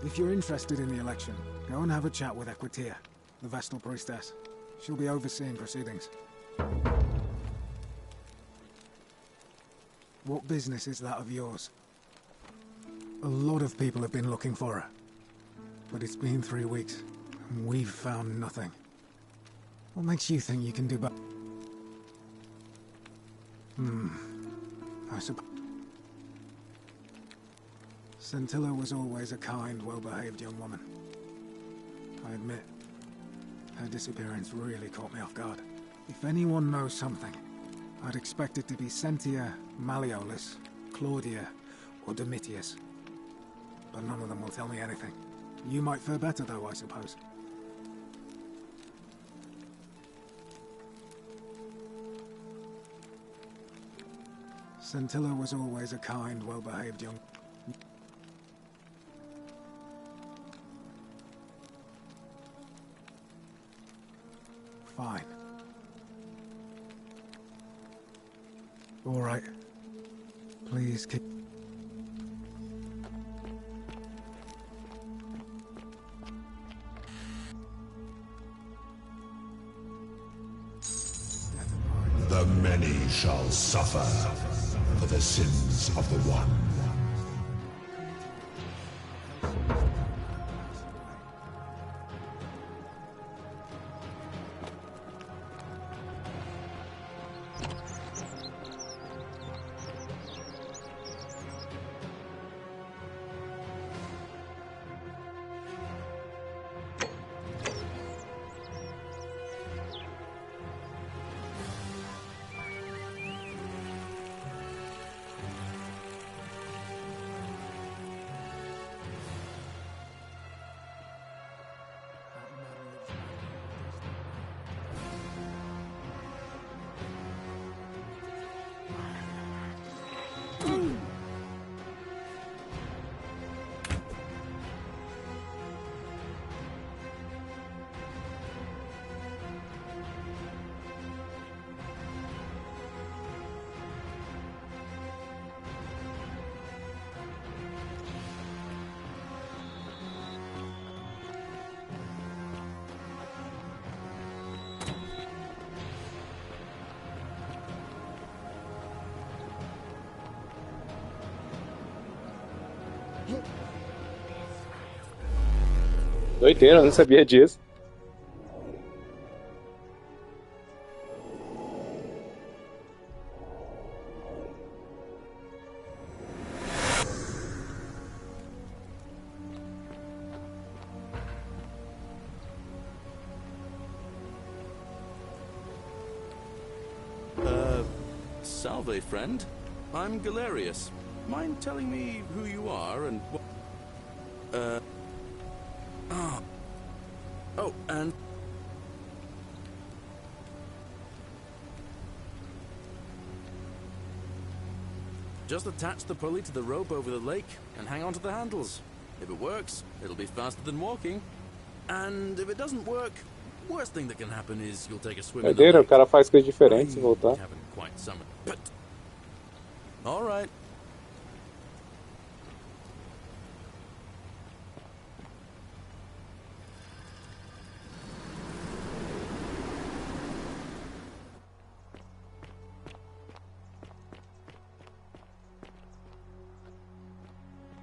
if you're interested in the election, go and have a chat with Equitia, the Vestal Priestess. She'll be overseeing proceedings. What business is that of yours? A lot of people have been looking for her. But it's been 3 weeks, and we've found nothing. What makes you think you can do better? I suppose... Scintilla was always a kind, well-behaved young woman. I admit, her disappearance really caught me off guard. If anyone knows something, I'd expect it to be Sentia, Malleolus, Claudia, or Domitius. But none of them will tell me anything. You might fare better, though, I suppose. Scintilla was always a kind, well-behaved young... Fine. All right. Please keep... The many shall suffer for the sins of the one. Doideira, eu não sabia disso. Salve, friend. I'm Galerius. Mind telling me who you are and what... Oh, and... Just attach the pulley to the rope over the lake and hang on to the handles. If it works, it'll be faster than walking. And if it doesn't work, worst thing that can happen is you'll take a swim in the Doideira, o lake. cara faz coisa diferente se I voltar. haven't quite summoned, but... All right.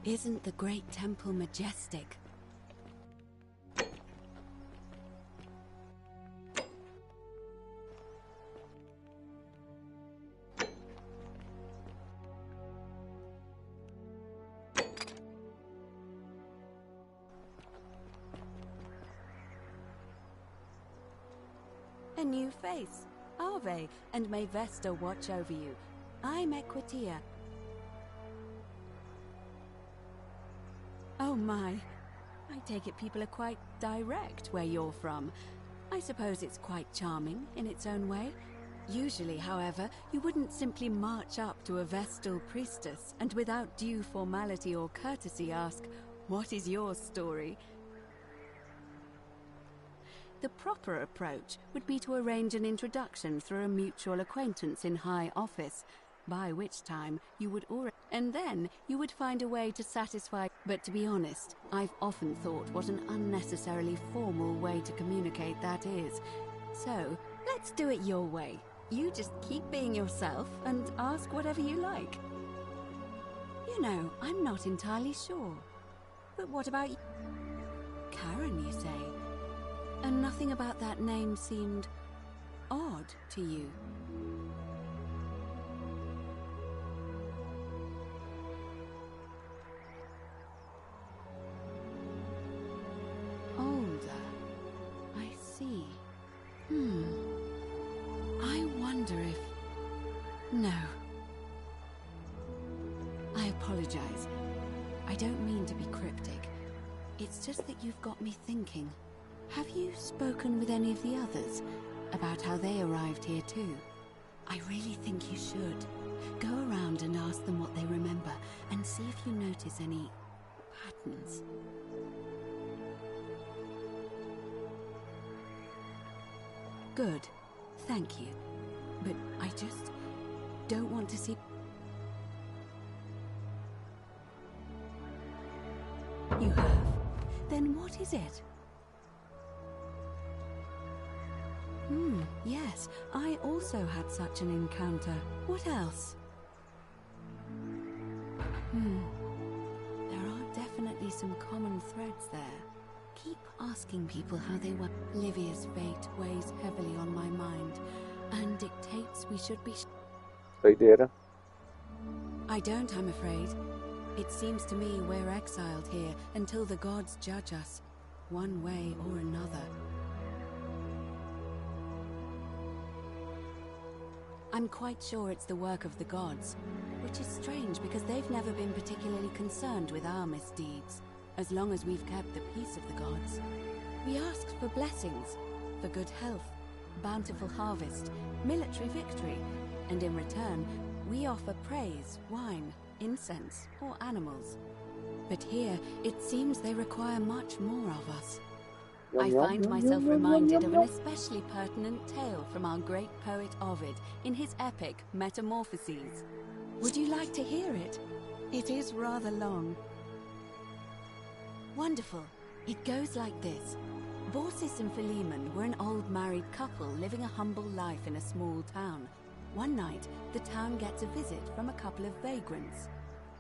Isn't the great temple majestic? A new face. Ave, and may Vesta watch over you. I'm Equitia. Oh my. I take it people are quite direct where you're from. I suppose it's quite charming in its own way. Usually, however, you wouldn't simply march up to a Vestal priestess and without due formality or courtesy ask, "What is your story?" The proper approach would be to arrange an introduction through a mutual acquaintance in high office, by which time you would already... And then you would find a way to satisfy... But to be honest, I've often thought what an unnecessarily formal way to communicate that is. So, let's do it your way. You just keep being yourself and ask whatever you like. You know, I'm not entirely sure. But what about you? Karen, you say? And nothing about that name seemed odd to you. Older. I see. I wonder if... No. I apologize. I don't mean to be cryptic. It's just that you've got me thinking. Have you spoken with any of the others about how they arrived here too? I really think you should. Go around and ask them what they remember and see if you notice any patterns. Good. Thank you. But I just don't want to see... You have? Then what is it? Yes, I also had such an encounter. What else? There are definitely some common threads there. Keep asking people how they were. Livia's fate weighs heavily on my mind, and dictates we should be... Doideira. I don't, I'm afraid. It seems to me we're exiled here until the gods judge us, one way or another. I'm quite sure it's the work of the gods, which is strange because they've never been particularly concerned with our misdeeds, as long as we've kept the peace of the gods. We asked for blessings, for good health, bountiful harvest, military victory, and in return, we offer praise, wine, incense, or animals. But here, it seems they require much more of us. I find myself reminded of an especially pertinent tale from our great poet Ovid in his epic Metamorphoses. Would you like to hear it? It is rather long. Wonderful. It goes like this. Baucis and Philemon were an old married couple living a humble life in a small town. One night, the town gets a visit from a couple of vagrants.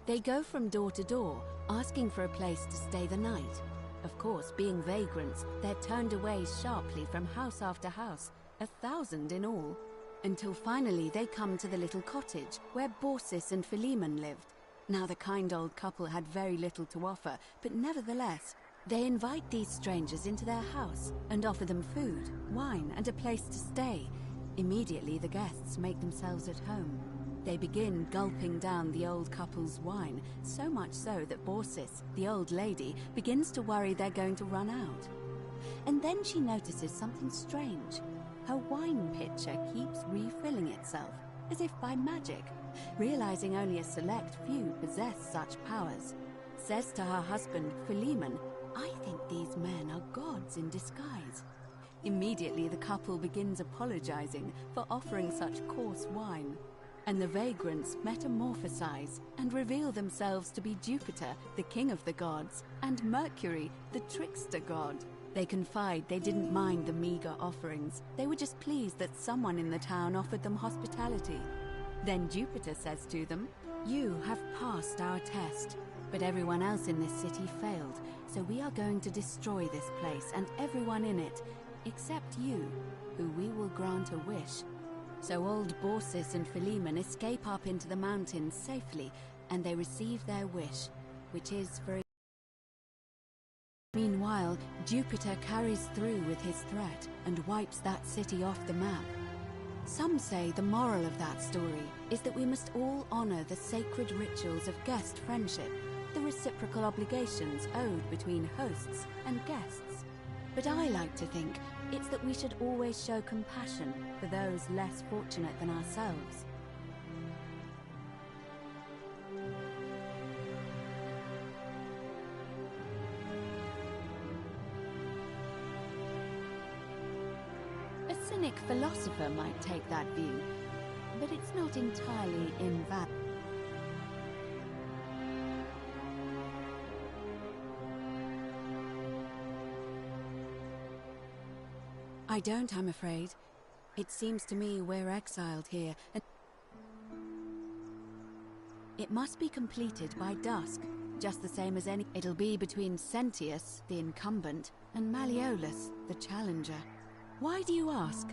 They go from door to door, asking for a place to stay the night. Of course, being vagrants, they're turned away sharply from house after house, 1,000 in all, until finally they come to the little cottage where Baucis and Philemon lived. Now the kind old couple had very little to offer, but nevertheless, they invite these strangers into their house and offer them food, wine, and a place to stay. Immediately the guests make themselves at home. They begin gulping down the old couple's wine, so much so that Baucis, the old lady, begins to worry they're going to run out. And then she notices something strange. Her wine pitcher keeps refilling itself, as if by magic. Realizing only a select few possess such powers, says to her husband, Philemon, "I think these men are gods in disguise." Immediately the couple begins apologizing for offering such coarse wine, and the vagrants metamorphosize and reveal themselves to be Jupiter, the king of the gods, and Mercury, the trickster god. They confide they didn't mind the meager offerings. They were just pleased that someone in the town offered them hospitality. Then Jupiter says to them, "You have passed our test, but everyone else in this city failed, so we are going to destroy this place and everyone in it, except you, who we will grant a wish." So old Baucis and Philemon escape up into the mountains safely, and they receive their wish, which is for... Meanwhile, Jupiter carries through with his threat and wipes that city off the map. Some say the moral of that story is that we must all honor the sacred rituals of guest friendship, the reciprocal obligations owed between hosts and guests. But I like to think it's that we should always show compassion for those less fortunate than ourselves. A cynic philosopher might take that view, but it's not entirely invalid. I don't, I'm afraid. It seems to me we're exiled here, and it must be completed by dusk, just the same as any... It'll be between Sentius, the incumbent, and Malleolus, the challenger. Why do you ask?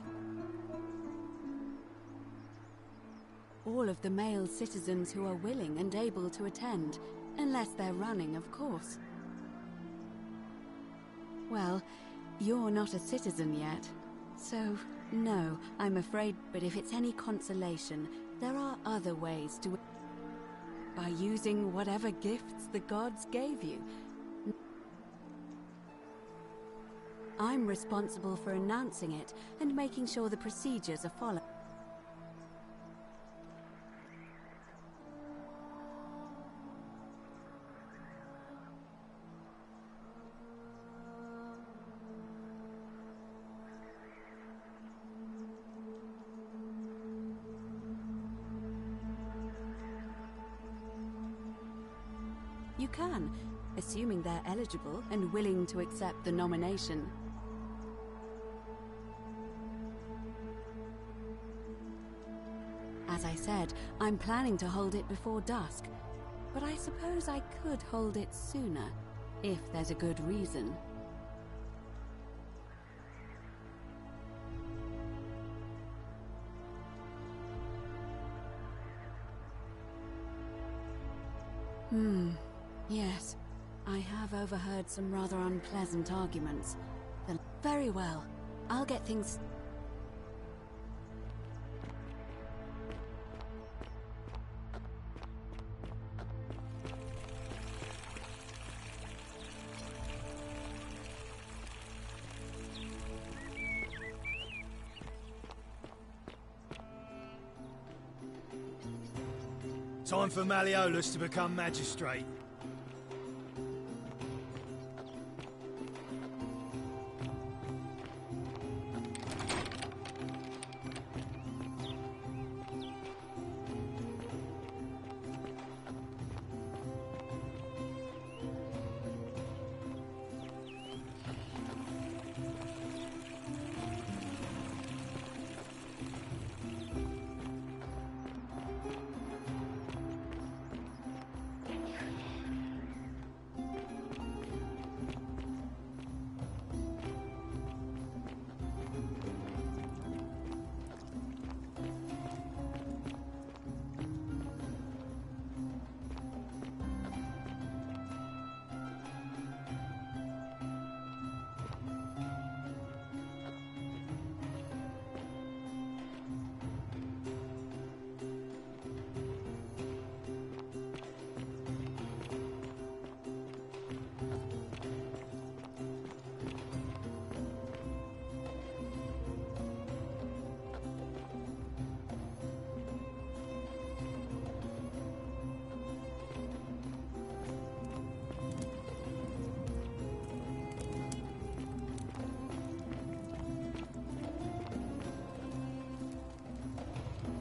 All of the male citizens who are willing and able to attend, unless they're running, of course. Well, you're not a citizen yet, so no, I'm afraid. But if it's any consolation, there are other ways to... by using whatever gifts the gods gave you. I'm responsible for announcing it and making sure the procedures are followed. You can, assuming they're eligible and willing to accept the nomination. As I said, I'm planning to hold it before dusk. But I suppose I could hold it sooner, if there's a good reason. Yes. I have overheard some rather unpleasant arguments. Very well. I'll get things... Time for Malleolus to become magistrate.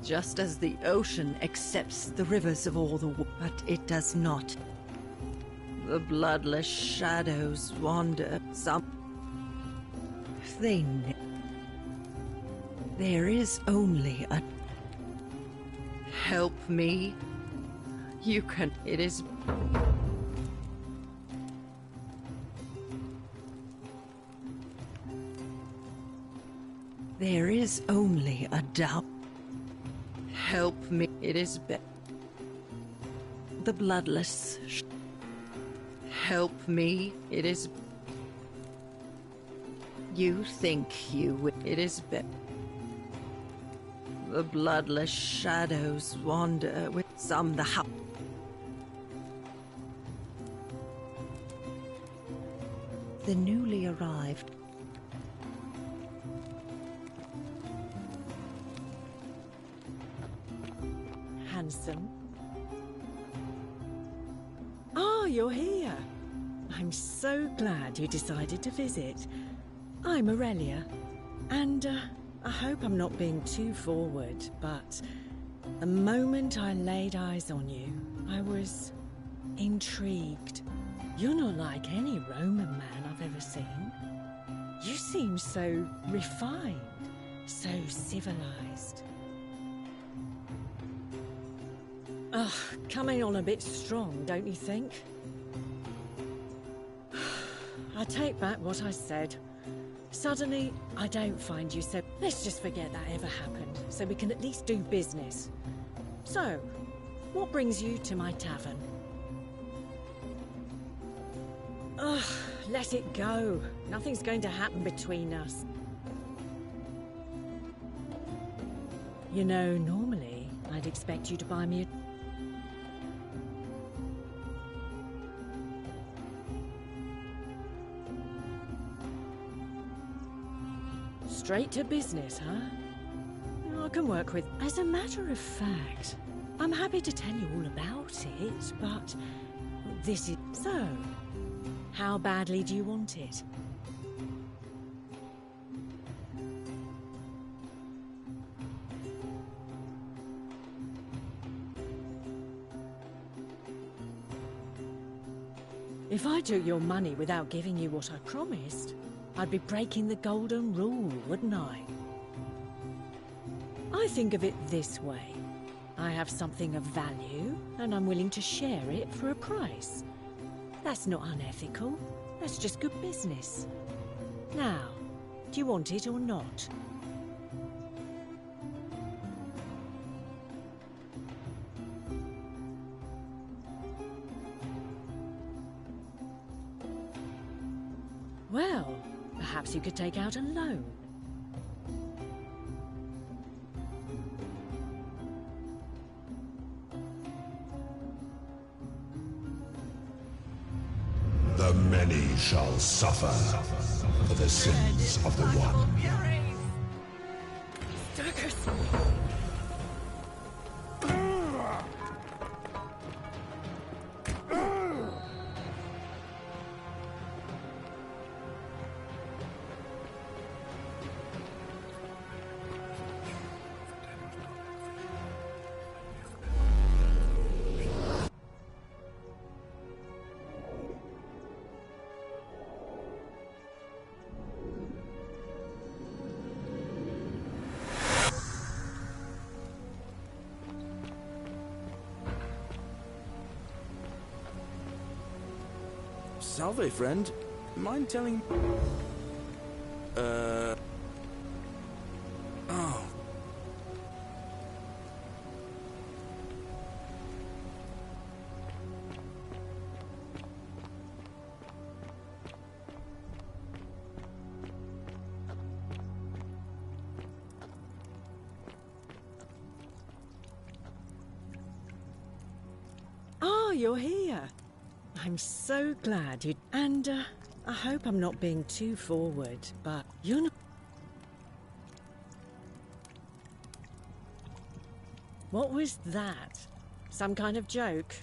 Just as the ocean accepts the rivers of all the world, but it does not. The bloodless shadows wander some thing. There is only a... Help me. You can... It is... There is only a doubt. Help me. It is the bloodless. Help me. It is. You think you will. It is the bloodless shadows wander with some the house. The newly arrived. Handsome. Ah, you're here. I'm so glad you decided to visit. I'm Aurelia, and I hope I'm not being too forward, but the moment I laid eyes on you, I was intrigued. You're not like any Roman man I've ever seen. You seem so refined, so civilized. Ugh, coming on a bit strong, don't you think? I take back what I said. Suddenly, I don't find you so... Let's just forget that ever happened, so we can at least do business. So, what brings you to my tavern? Ugh, let it go. Nothing's going to happen between us. You know, normally, I'd expect you to buy me a... Straight to business, huh? I can work with... As a matter of fact, I'm happy to tell you all about it, but this is... So, how badly do you want it? If I took your money without giving you what I promised, I'd be breaking the golden rule, wouldn't I? I think of it this way. I have something of value, and I'm willing to share it for a price. That's not unethical. That's just good business. Now, do you want it or not? Well, perhaps you could take out a loan. The many shall suffer for the sins of the one. Salve, friend. Mind telling... Oh. Oh, you're here. I'm so glad you... And, I hope I'm not being too forward, but you're not... What was that? Some kind of joke?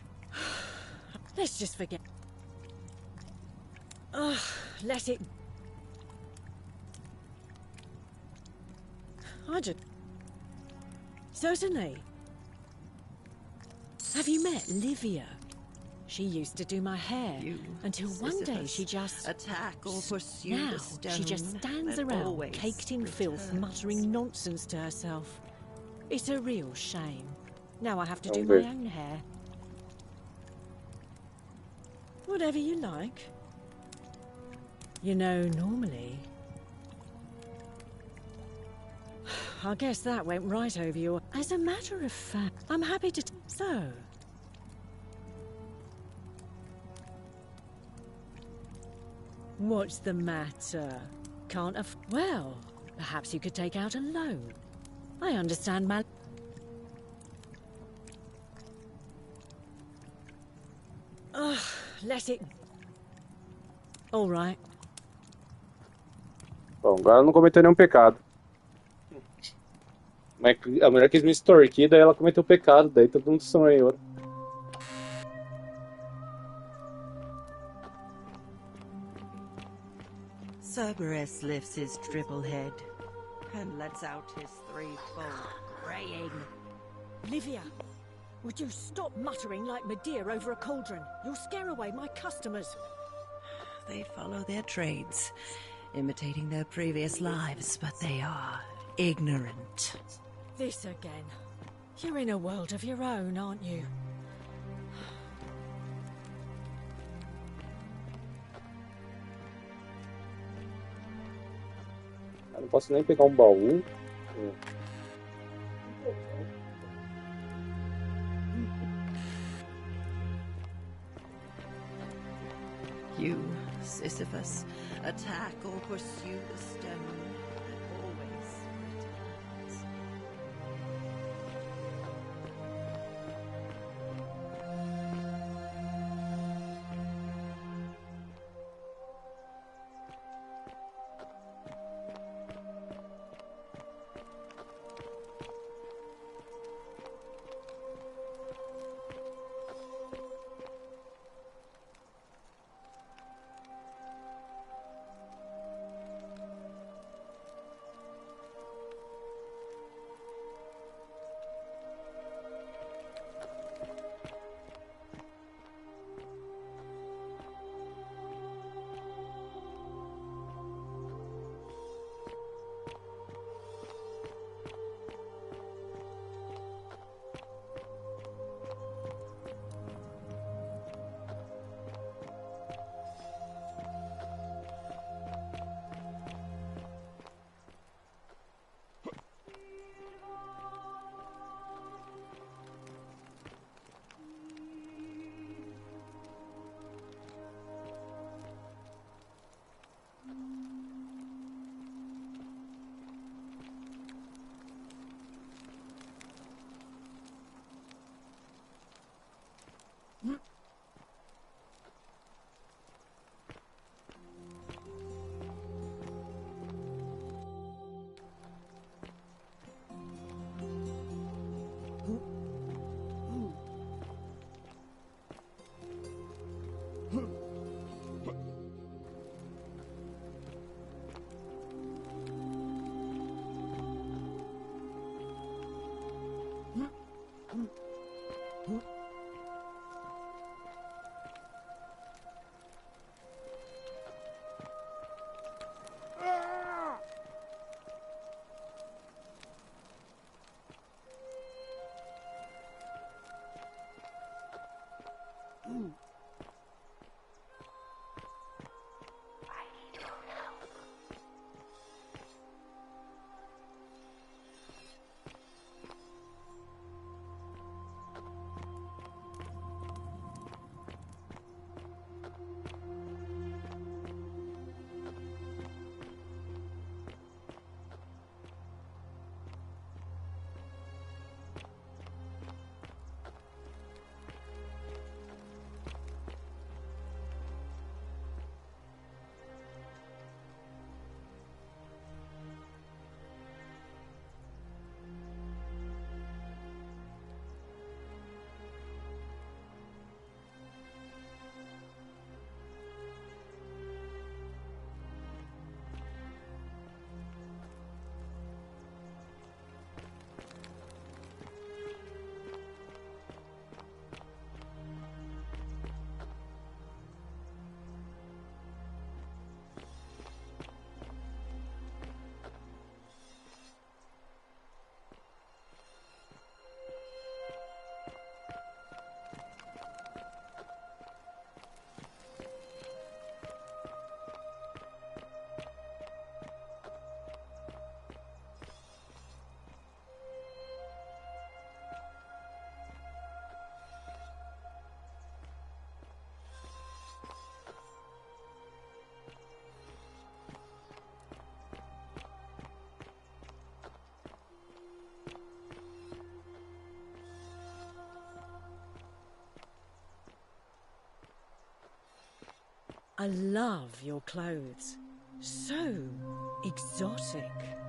Let's just forget... Ugh, let it... I just... Certainly. Have you met Livia? She used to do my hair until one day she just... attack or pursue now the stone. she just stands and around, always caked in filth, muttering nonsense to herself. It's a real shame. Now I have to do my own hair. Whatever you like. You know, normally... I guess that went right over your... As a matter of fact, I'm happy to... So... What's the matter? Can't well, perhaps you could take out a loan. I understand Ugh, let it... All right. Bom, agora ela não cometeu nenhum pecado. Mas a mulher quis me extorquir, daí ela cometeu pecado, daí todo mundo sonhou. Cerberus lifts his triple head and lets out his threefold braying. Livia, would you stop muttering like Medea over a cauldron? You'll scare away my customers. They follow their trades, imitating their previous lives, but they are ignorant. This again. You're in a world of your own, aren't you? Eu não posso nem pegar baú. You, Sisyphus, attack or pursue the stone that always returns. I love your clothes. So exotic.